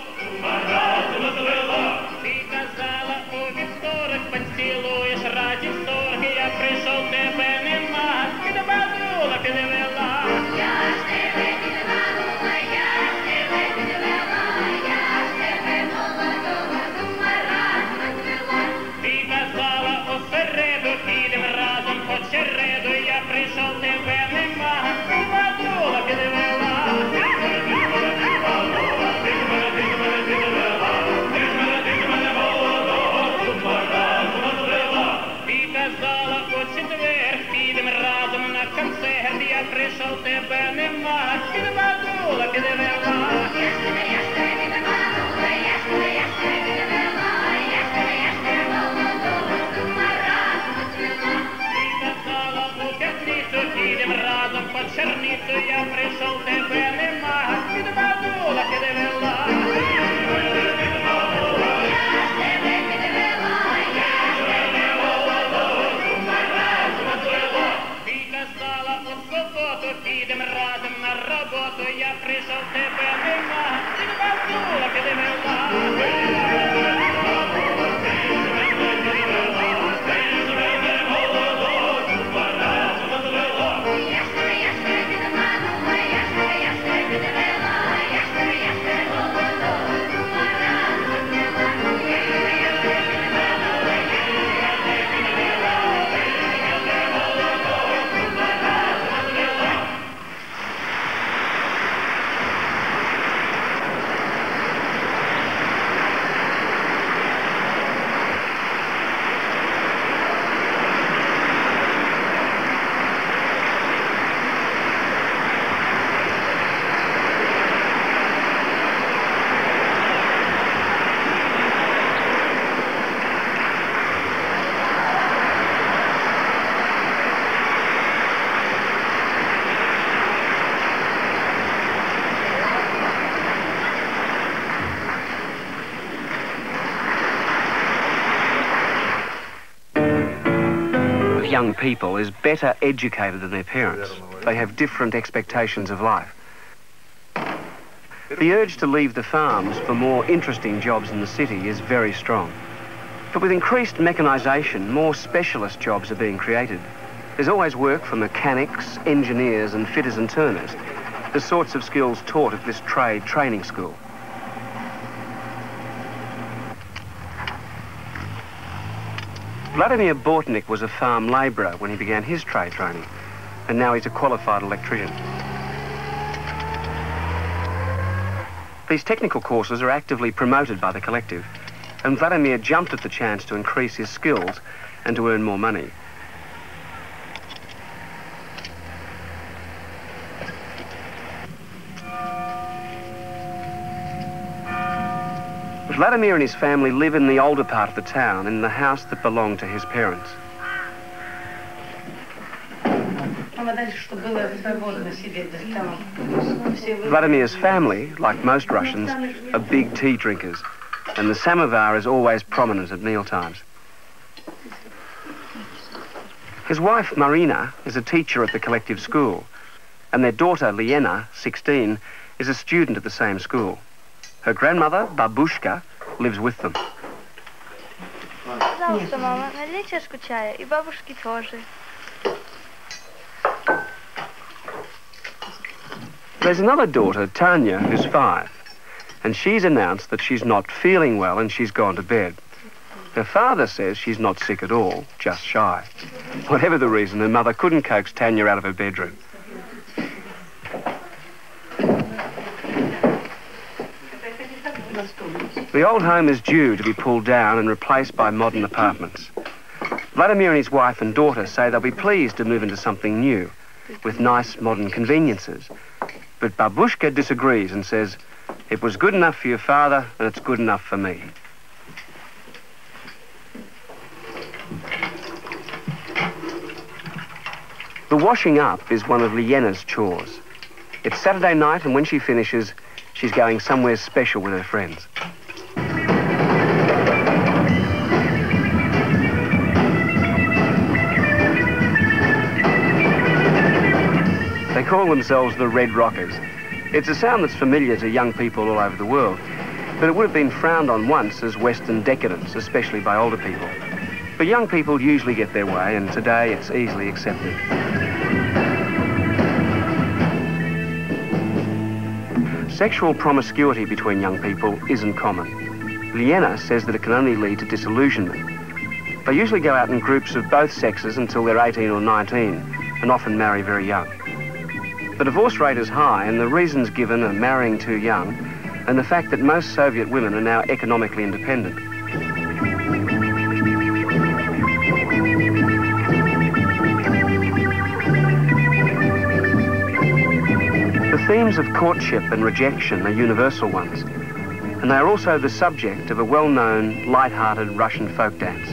Young people is better educated than their parents. They have different expectations of life. The urge to leave the farms for more interesting jobs in the city is very strong. But with increased mechanisation, more specialist jobs are being created. There's always work for mechanics, engineers and fitters and turners, the sorts of skills taught at this trade training school. Vladimir Bortnik was a farm labourer when he began his trade training, and now he's a qualified electrician. These technical courses are actively promoted by the collective, and Vladimir jumped at the chance to increase his skills and to earn more money. Vladimir and his family live in the older part of the town, in the house that belonged to his parents. Vladimir's family, like most Russians, are big tea drinkers, and the samovar is always prominent at mealtimes. His wife, Marina, is a teacher at the collective school, and their daughter, Liena, 16, is a student at the same school. Her grandmother, Babushka, lives with them. Пожалуйста, мама, налей чашку чая, и бабушке тоже. There's another daughter, Tanya, who's 5, and she's announced that she's not feeling well and she's gone to bed. Her father says she's not sick at all, just shy. Whatever the reason, her mother couldn't coax Tanya out of her bedroom. The old home is due to be pulled down and replaced by modern apartments. Vladimir and his wife and daughter say they'll be pleased to move into something new, with nice modern conveniences. But Babushka disagrees and says, "It was good enough for your father and it's good enough for me." The washing up is one of Liena's chores. It's Saturday night, and when she finishes, she's going somewhere special with her friends. They call themselves the Red Rockers. It's a sound that's familiar to young people all over the world, but it would have been frowned on once as Western decadence, especially by older people. But young people usually get their way, and today it's easily accepted. Sexual promiscuity between young people isn't common. Liena says that it can only lead to disillusionment. They usually go out in groups of both sexes until they're 18 or 19, and often marry very young. The divorce rate is high, and the reasons given are marrying too young, and the fact that most Soviet women are now economically independent. The themes of courtship and rejection are universal ones, and they are also the subject of a well-known, light-hearted Russian folk dance.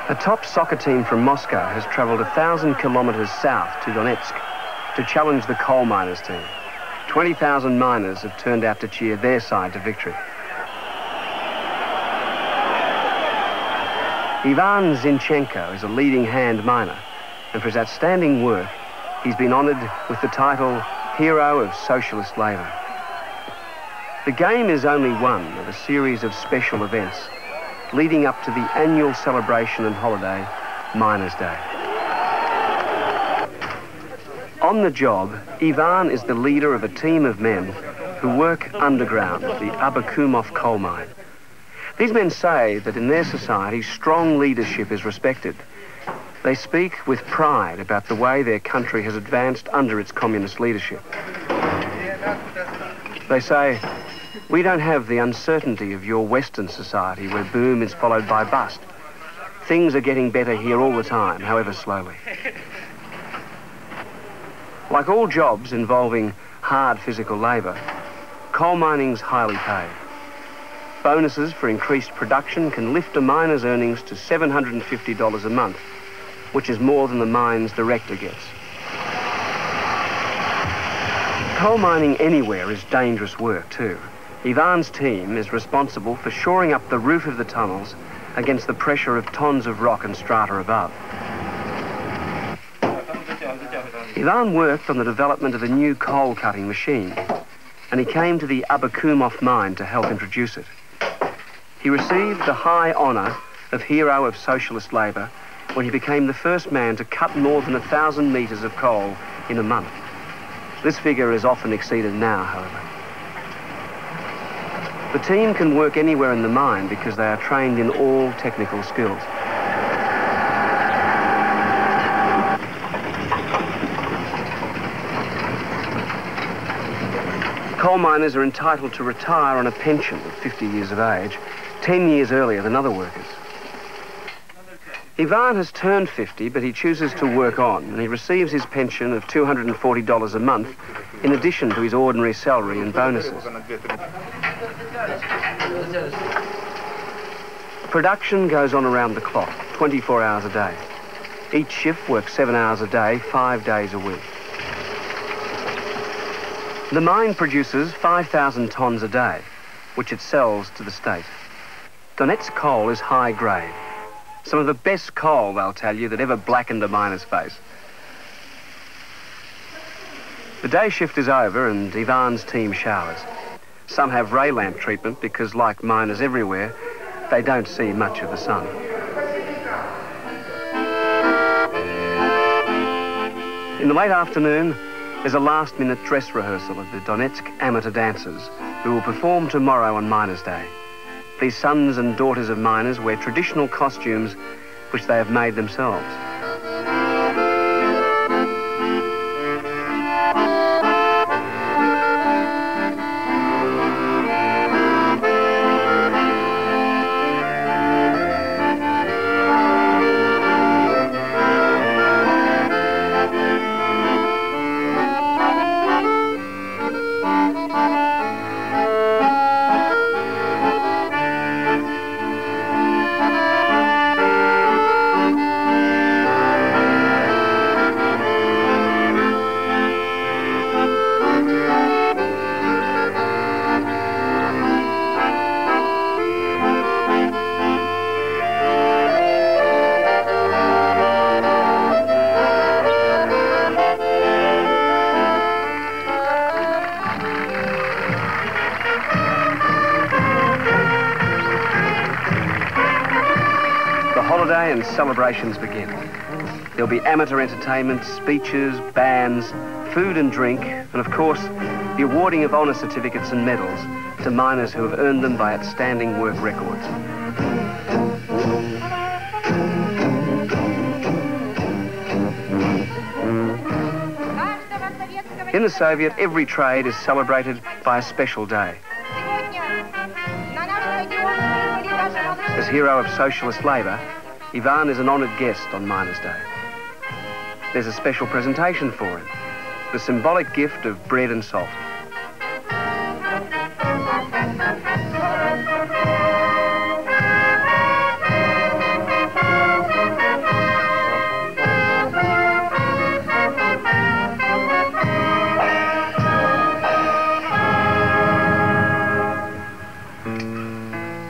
A top soccer team from Moscow has travelled 1,000 kilometres south to Donetsk to challenge the coal miners' team. 20,000 miners have turned out to cheer their side to victory. Ivan Zinchenko is a leading hand miner, and for his outstanding work, he's been honoured with the title Hero of Socialist Labour. The game is only one of a series of special events leading up to the annual celebration and holiday, Miners' Day. On the job, Ivan is the leader of a team of men who work underground at the Abakumov coal mine. These men say that in their society, strong leadership is respected. They speak with pride about the way their country has advanced under its communist leadership. They say, "We don't have the uncertainty of your Western society where boom is followed by bust. Things are getting better here all the time, however slowly." Like all jobs involving hard physical labour, coal mining's highly paid. Bonuses for increased production can lift a miner's earnings to $750 a month, which is more than the mine's director gets. Coal mining anywhere is dangerous work too. Ivan's team is responsible for shoring up the roof of the tunnels against the pressure of tons of rock and strata above. Ivan worked on the development of a new coal-cutting machine, and he came to the Abakumov mine to help introduce it. He received the high honour of Hero of Socialist Labour when he became the first man to cut more than 1,000 metres of coal in a month. This figure is often exceeded now, however. The team can work anywhere in the mine because they are trained in all technical skills. Coal miners are entitled to retire on a pension at 50 years of age, 10 years earlier than other workers. Ivan has turned 50, but he chooses to work on, and he receives his pension of $240 a month in addition to his ordinary salary and bonuses. Production goes on around the clock, 24 hours a day. Each shift works 7 hours a day, 5 days a week. The mine produces 5,000 tonnes a day, which it sells to the state. Donetsk coal is high grade. Some of the best coal, they'll tell you, that ever blackened a miner's face. The day shift is over and Ivan's team showers. Some have ray lamp treatment because, like miners everywhere, they don't see much of the sun. In the late afternoon, there's a last-minute dress rehearsal of the Donetsk amateur dancers who will perform tomorrow on Miners' Day. These sons and daughters of miners wear traditional costumes which they have made themselves. And celebrations begin. There'll be amateur entertainment, speeches, bands, food and drink, and of course, the awarding of honour certificates and medals to miners who have earned them by outstanding work records. In the Soviet, every trade is celebrated by a special day. As Hero of Socialist Labour, Ivan is an honoured guest on Miners' Day. There's a special presentation for him, the symbolic gift of bread and salt.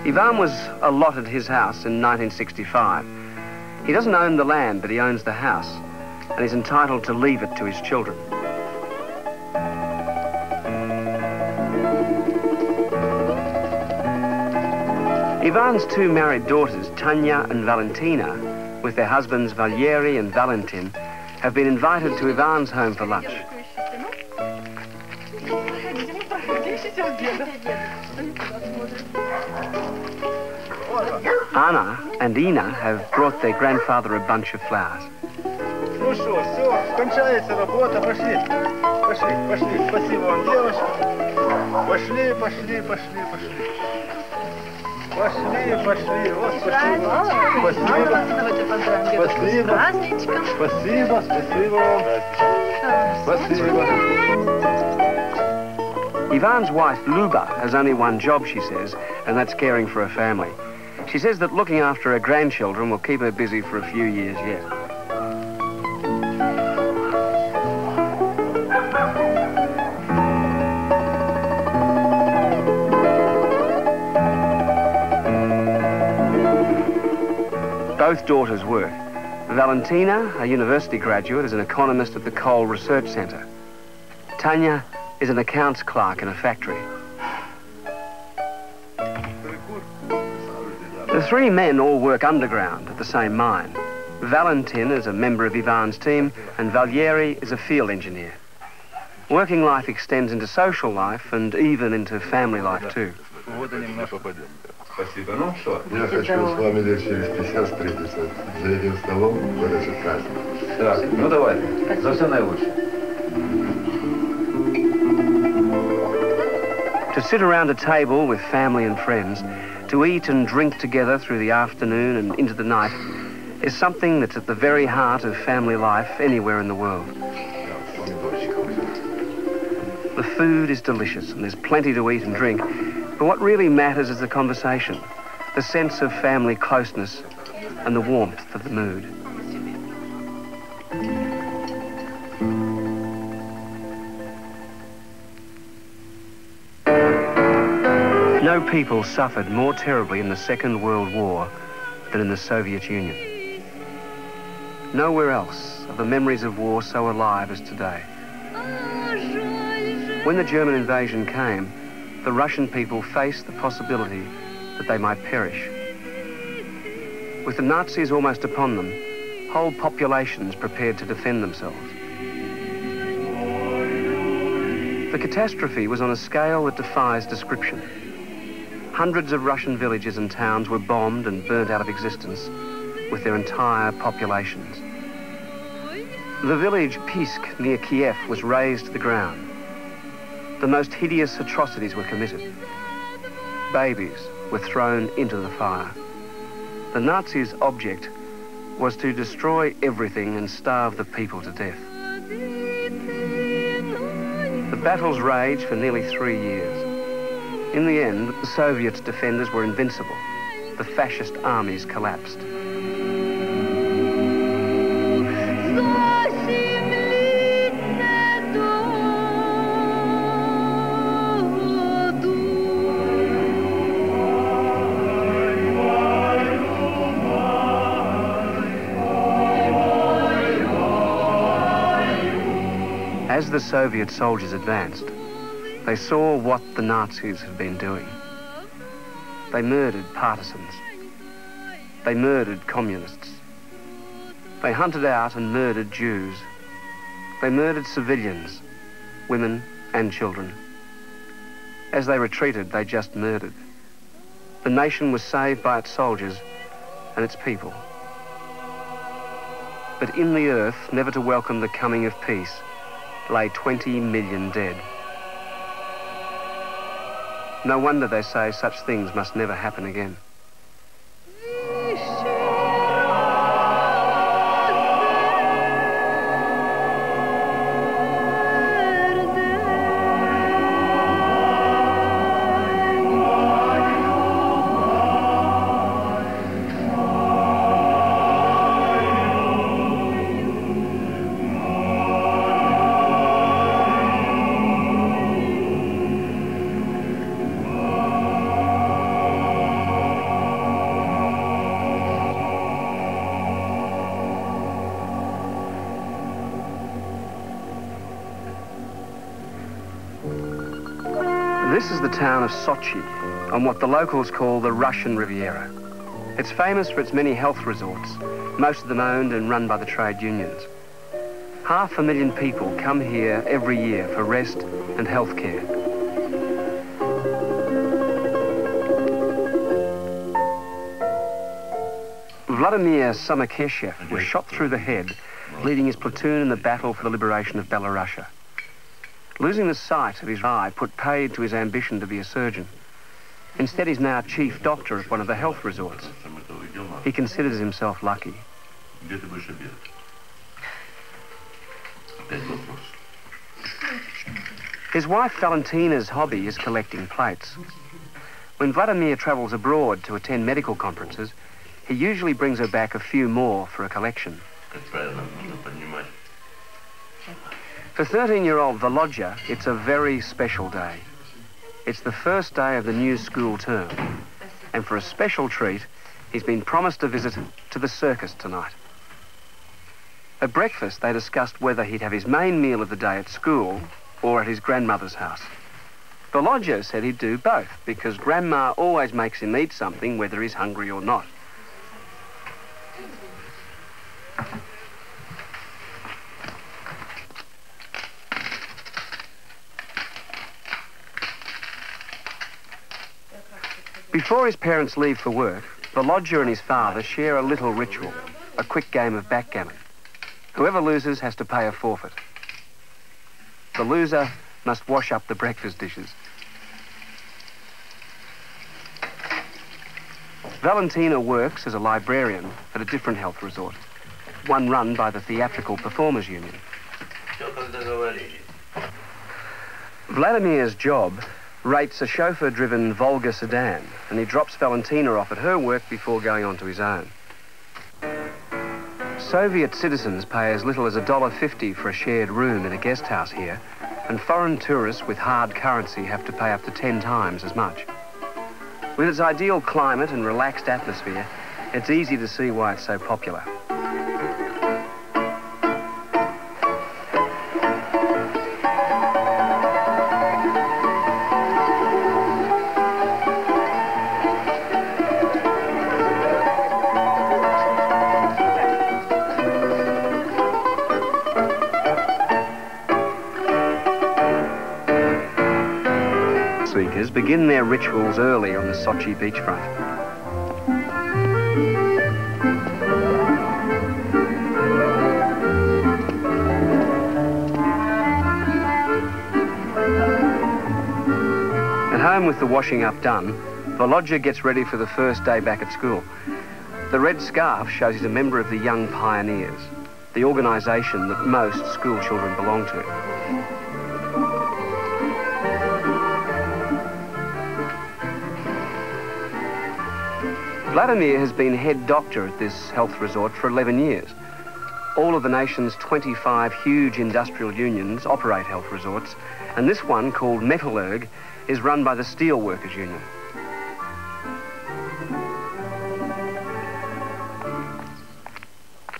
Ivan was allotted his house in 1965. He doesn't own the land, but he owns the house, and he's entitled to leave it to his children. Ivan's two married daughters, Tanya and Valentina, with their husbands Valery and Valentin, have been invited to Ivan's home for lunch. Anna and Ina have brought their grandfather a bunch of flowers. Ну что, все, кончается работа, пошли. Пошли, пошли. Спасибо вам, девушка. Пошли, пошли, пошли, пошли. Пошли, пошли. Вот, спасибо. Спасибо. Спасибо, спасибо вам. Спасибо. Ivan's wife, Luba, has only one job, she says, and that's caring for her family. She says that looking after her grandchildren will keep her busy for a few years yet. Both daughters work. Valentina, a university graduate, is an economist at the Coal Research Centre. Tanya is an accounts clerk in a factory. The three men all work underground at the same mine. Valentin is a member of Ivan's team, and Valieri is a field engineer. Working life extends into social life and even into family life too. Спасибо. Ну что? Я хочу с вами лет через 50 встретиться. За этим столом подожди праздник. Так, ну давай. За все наилучшее. To sit around a table with family and friends, to eat and drink together through the afternoon and into the night, is something that's at the very heart of family life anywhere in the world. The food is delicious and there's plenty to eat and drink, but what really matters is the conversation, the sense of family closeness and the warmth of the mood. No people suffered more terribly in the Second World War than in the Soviet Union. Nowhere else are the memories of war so alive as today. When the German invasion came, the Russian people faced the possibility that they might perish. With the Nazis almost upon them, whole populations prepared to defend themselves. The catastrophe was on a scale that defies description. Hundreds of Russian villages and towns were bombed and burnt out of existence, with their entire populations. The village Pisk near Kiev was razed to the ground. The most hideous atrocities were committed. Babies were thrown into the fire. The Nazis' object was to destroy everything and starve the people to death. The battles raged for nearly 3 years. In the end, the Soviets' defenders were invincible. The fascist armies collapsed. As the Soviet soldiers advanced, they saw what the Nazis had been doing. They murdered partisans. They murdered communists. They hunted out and murdered Jews. They murdered civilians, women and children. As they retreated, they just murdered. The nation was saved by its soldiers and its people. But in the earth, never to welcome the coming of peace, lay 20 million dead. No wonder they say such things must never happen again. This is the town of Sochi, on what the locals call the Russian Riviera. It's famous for its many health resorts, most of them owned and run by the trade unions. 500,000 people come here every year for rest and health care. Vladimir Samakeshev was shot through the head, leading his platoon in the battle for the liberation of Belorussia. Losing the sight of his eye put paid to his ambition to be a surgeon. Instead, he's now chief doctor at one of the health resorts. He considers himself lucky. His wife Valentina's hobby is collecting plates. When Vladimir travels abroad to attend medical conferences, he usually brings her back a few more for a collection. For 13-year-old Volodya, it's a very special day. It's the first day of the new school term, and for a special treat, He's been promised a visit to the circus tonight. At breakfast, they discussed whether he'd have his main meal of the day at school or at his grandmother's house. Volodya said he'd do both because Grandma always makes him eat something whether he's hungry or not. Before his parents leave for work, Volodya and his father share a little ritual, a quick game of backgammon. Whoever loses has to pay a forfeit. The loser must wash up the breakfast dishes. Valentina works as a librarian at a different health resort, one run by the Theatrical Performers Union. Vladimir's job rates a chauffeur-driven Volga sedan, and he drops Valentina off at her work before going on to his own. Soviet citizens pay as little as $1.50 for a shared room in a guest house here, and foreign tourists with hard currency have to pay up to 10 times as much. With its ideal climate and relaxed atmosphere, it's easy to see why it's so popular. Seekers begin their rituals early on the Sochi beachfront. At home with the washing up done, Volodya gets ready for the first day back at school. The red scarf shows he's a member of the Young Pioneers, the organisation that most school children belong to. Vladimir has been head doctor at this health resort for 11 years. All of the nation's 25 huge industrial unions operate health resorts, and this one, called Metallurg, is run by the Steel Workers Union.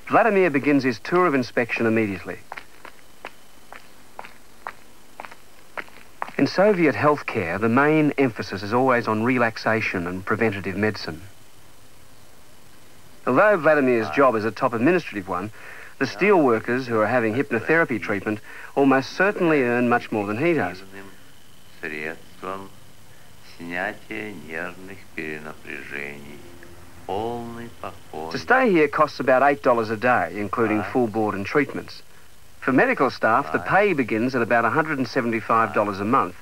Vladimir begins his tour of inspection immediately. In Soviet healthcare, the main emphasis is always on relaxation and preventative medicine. Although Vladimir's job is a top administrative one, the steel workers who are having hypnotherapy treatment almost certainly earn much more than he does. To stay here costs about $8 a day, including full board and treatments. For medical staff, the pay begins at about $175 a month,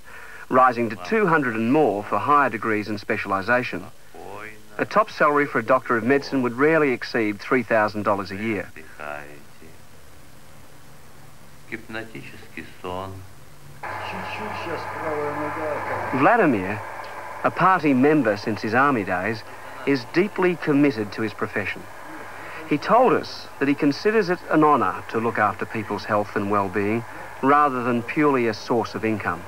rising to $200 and more for higher degrees and specialisation. A top salary for a doctor of medicine would rarely exceed $3,000 a year. Vladimir, a party member since his army days, is deeply committed to his profession. He told us that he considers it an honour to look after people's health and well-being rather than purely a source of income.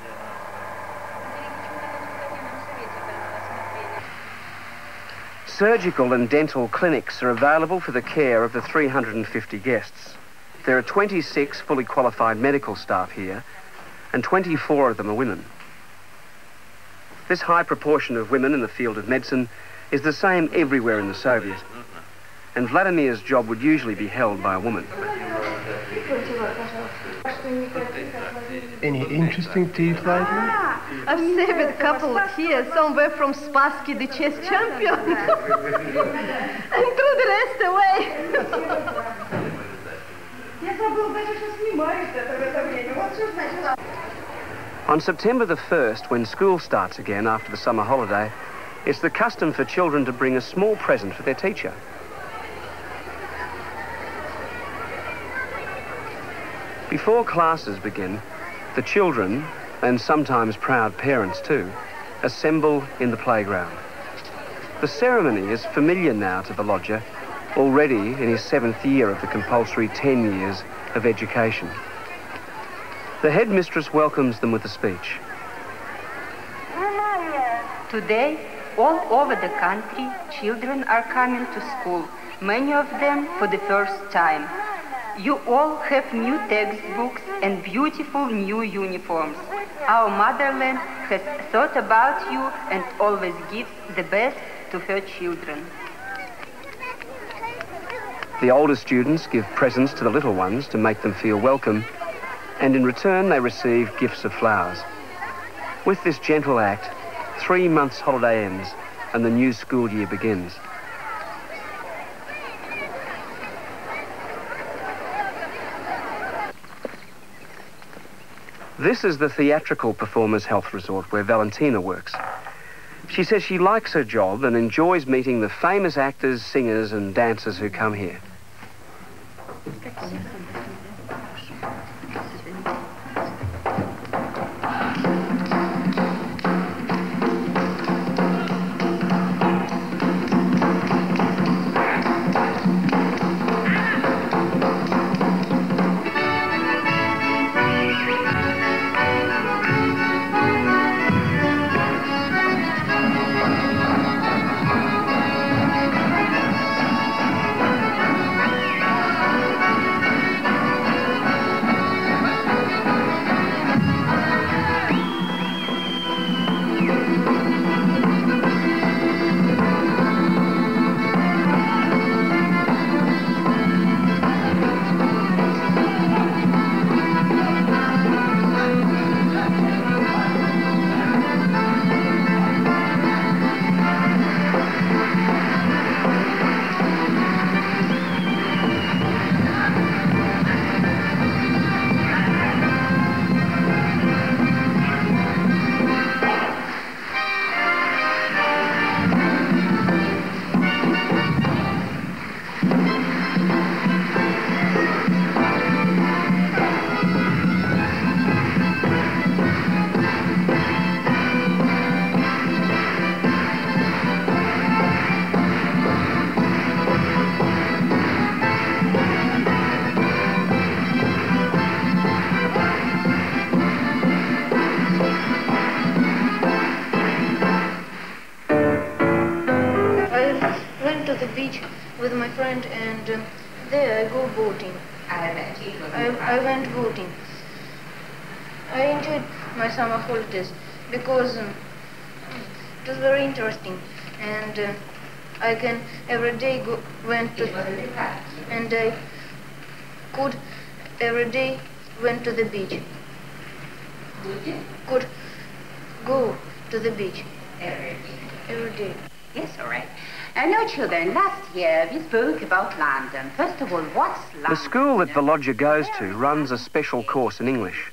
Surgical and dental clinics are available for the care of the 350 guests. There are 26 fully qualified medical staff here, and 24 of them are women. This high proportion of women in the field of medicine is the same everywhere in the Soviet, and Vladimir's job would usually be held by a woman. Any interesting teeth lately? I've saved a couple here, somewhere from Spassky, the chess champion. And threw the rest away. On September the 1st, when school starts again after the summer holiday, it's the custom for children to bring a small present for their teacher. Before classes begin, the children, and sometimes proud parents too, assemble in the playground. The ceremony is familiar now to Volodya, already in his 7th year of the compulsory 10 years of education. The headmistress welcomes them with a speech. Today, all over the country, children are coming to school, many of them for the first time. You all have new textbooks and beautiful new uniforms. Our motherland has thought about you and always gives the best to her children. The older students give presents to the little ones to make them feel welcome, and in return they receive gifts of flowers. With this gentle act, 3 months' holiday ends and the new school year begins. This is the Theatrical Performers Health Resort where Valentina works. She says she likes her job and enjoys meeting the famous actors, singers and dancers who come here. with my friend, and there I go boating. I went boating. I enjoyed my summer holidays because it was very interesting, and I can every day went to, and I could every day went to the beach. Could go to the beach every day. Yes, all right. Now, children, last year we spoke about London. First of all, what's London? The school that Volodya goes to runs a special course in English.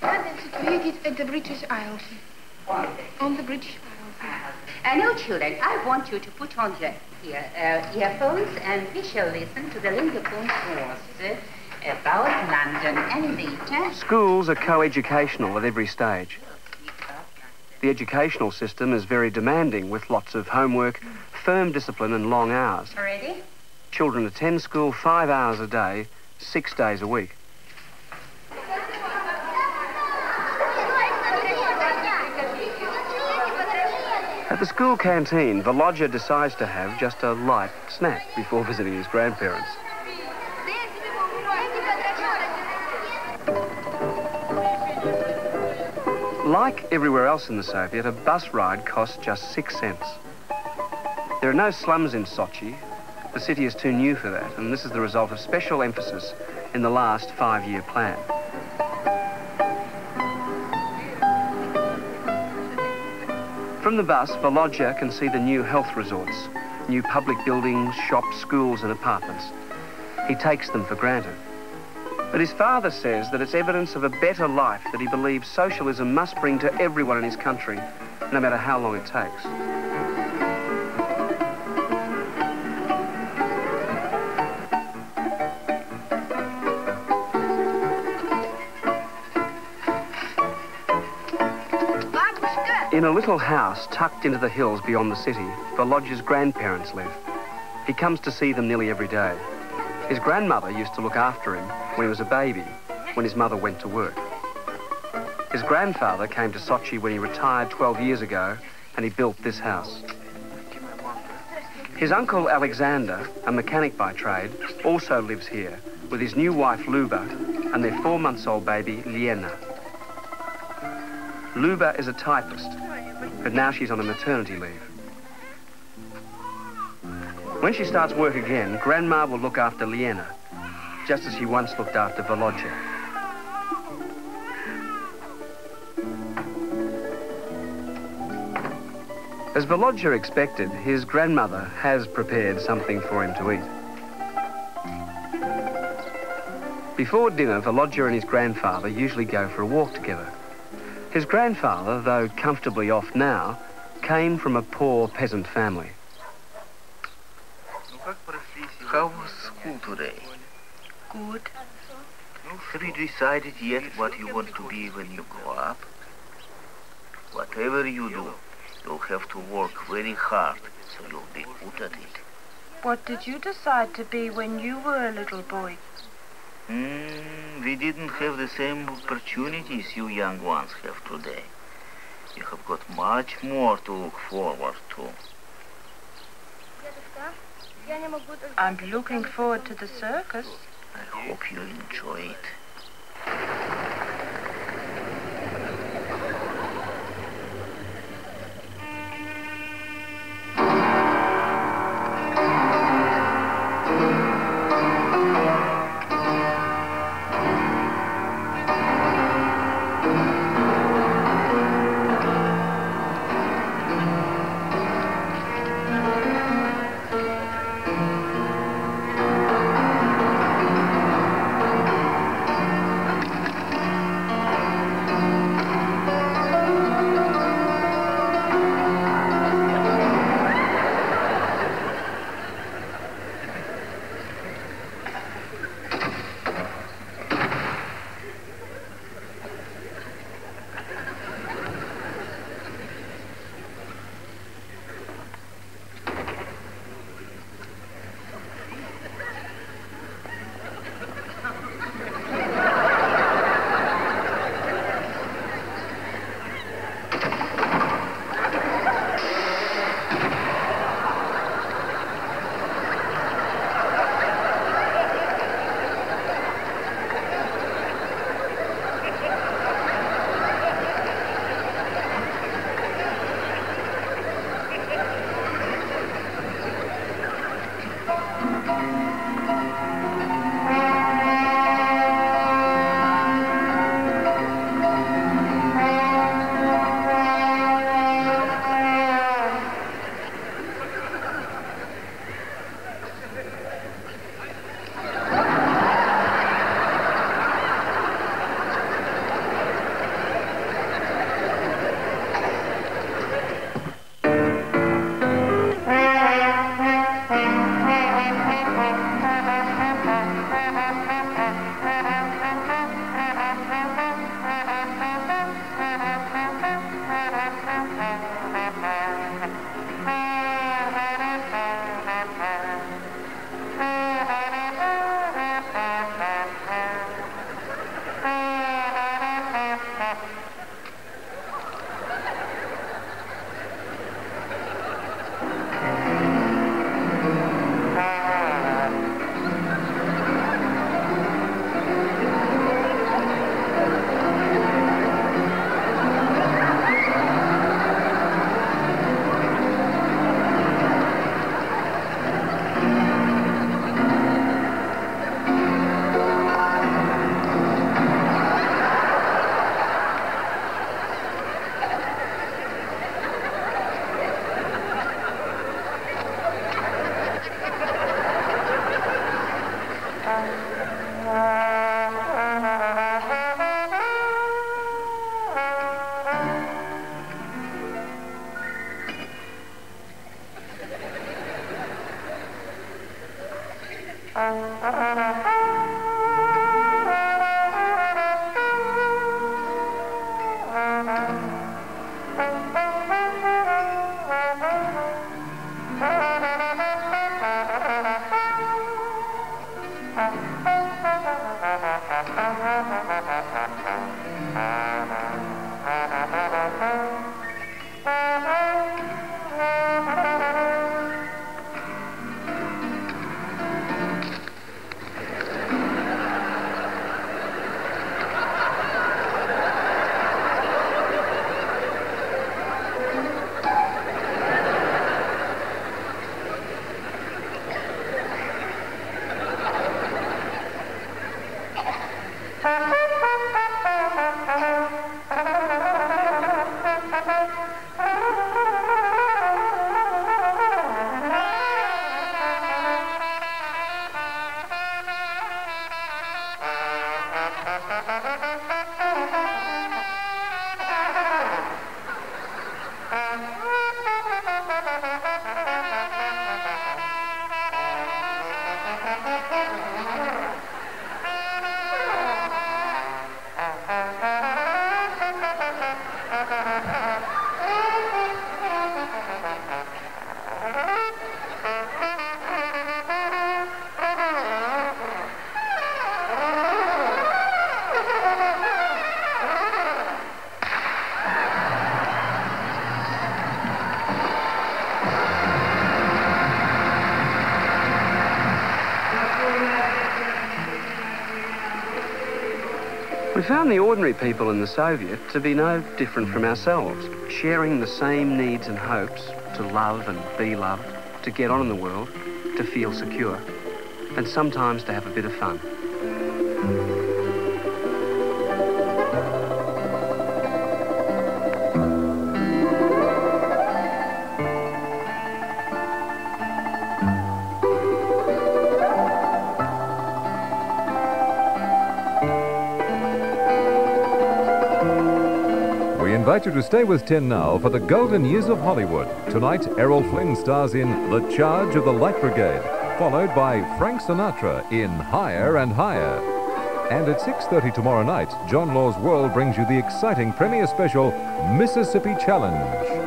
London is situated at the British Isles. On the British Isles. Now, children, I want you to put on the earphones, and we shall listen to the Linderpool course about London. And later... Schools are co-educational at every stage. The educational system is very demanding, with lots of homework, firm discipline and long hours. Ready? Children attend school 5 hours a day, 6 days a week. At the school canteen, Volodya decides to have just a light snack before visiting his grandparents. Like everywhere else in the Soviet, a bus ride costs just 6 cents. There are no slums in Sochi. The city is too new for that, and this is the result of special emphasis in the last 5-year plan. From the bus, Volodya can see the new health resorts, new public buildings, shops, schools and apartments. He takes them for granted. But his father says that it's evidence of a better life that he believes socialism must bring to everyone in his country, no matter how long it takes. In a little house tucked into the hills beyond the city, Volodya's grandparents live. He comes to see them nearly every day. His grandmother used to look after him when he was a baby, when his mother went to work. His grandfather came to Sochi when he retired 12 years ago and he built this house. His uncle Alexander, a mechanic by trade, also lives here with his new wife Luba and their 4-month-old baby Liena. Luba is a typist, but now she's on a maternity leave. When she starts work again, Grandma will look after Liena, just as she once looked after Volodya. As Volodya expected, his grandmother has prepared something for him to eat. Before dinner, Volodya and his grandfather usually go for a walk together. His grandfather, though comfortably off now, came from a poor peasant family. How was school today? Good. Have you decided yet what you want to be when you grow up? Whatever you do, you'll have to work very hard, so you'll be good at it. What did you decide to be when you were a little boy? We didn't have the same opportunities you young ones have today. You have got much more to look forward to. I'm looking forward to the circus. I hope you enjoy it. found the ordinary people in the Soviet to be no different from ourselves, sharing the same needs and hopes to love and be loved, to get on in the world, to feel secure, and sometimes to have a bit of fun. We invite you to stay with Tin now for the golden years of Hollywood. Tonight, Errol Flynn stars in The Charge of the Light Brigade, followed by Frank Sinatra in Higher and Higher. And at 6:30 tomorrow night, John Law's World brings you the exciting premiere special, Mississippi Challenge.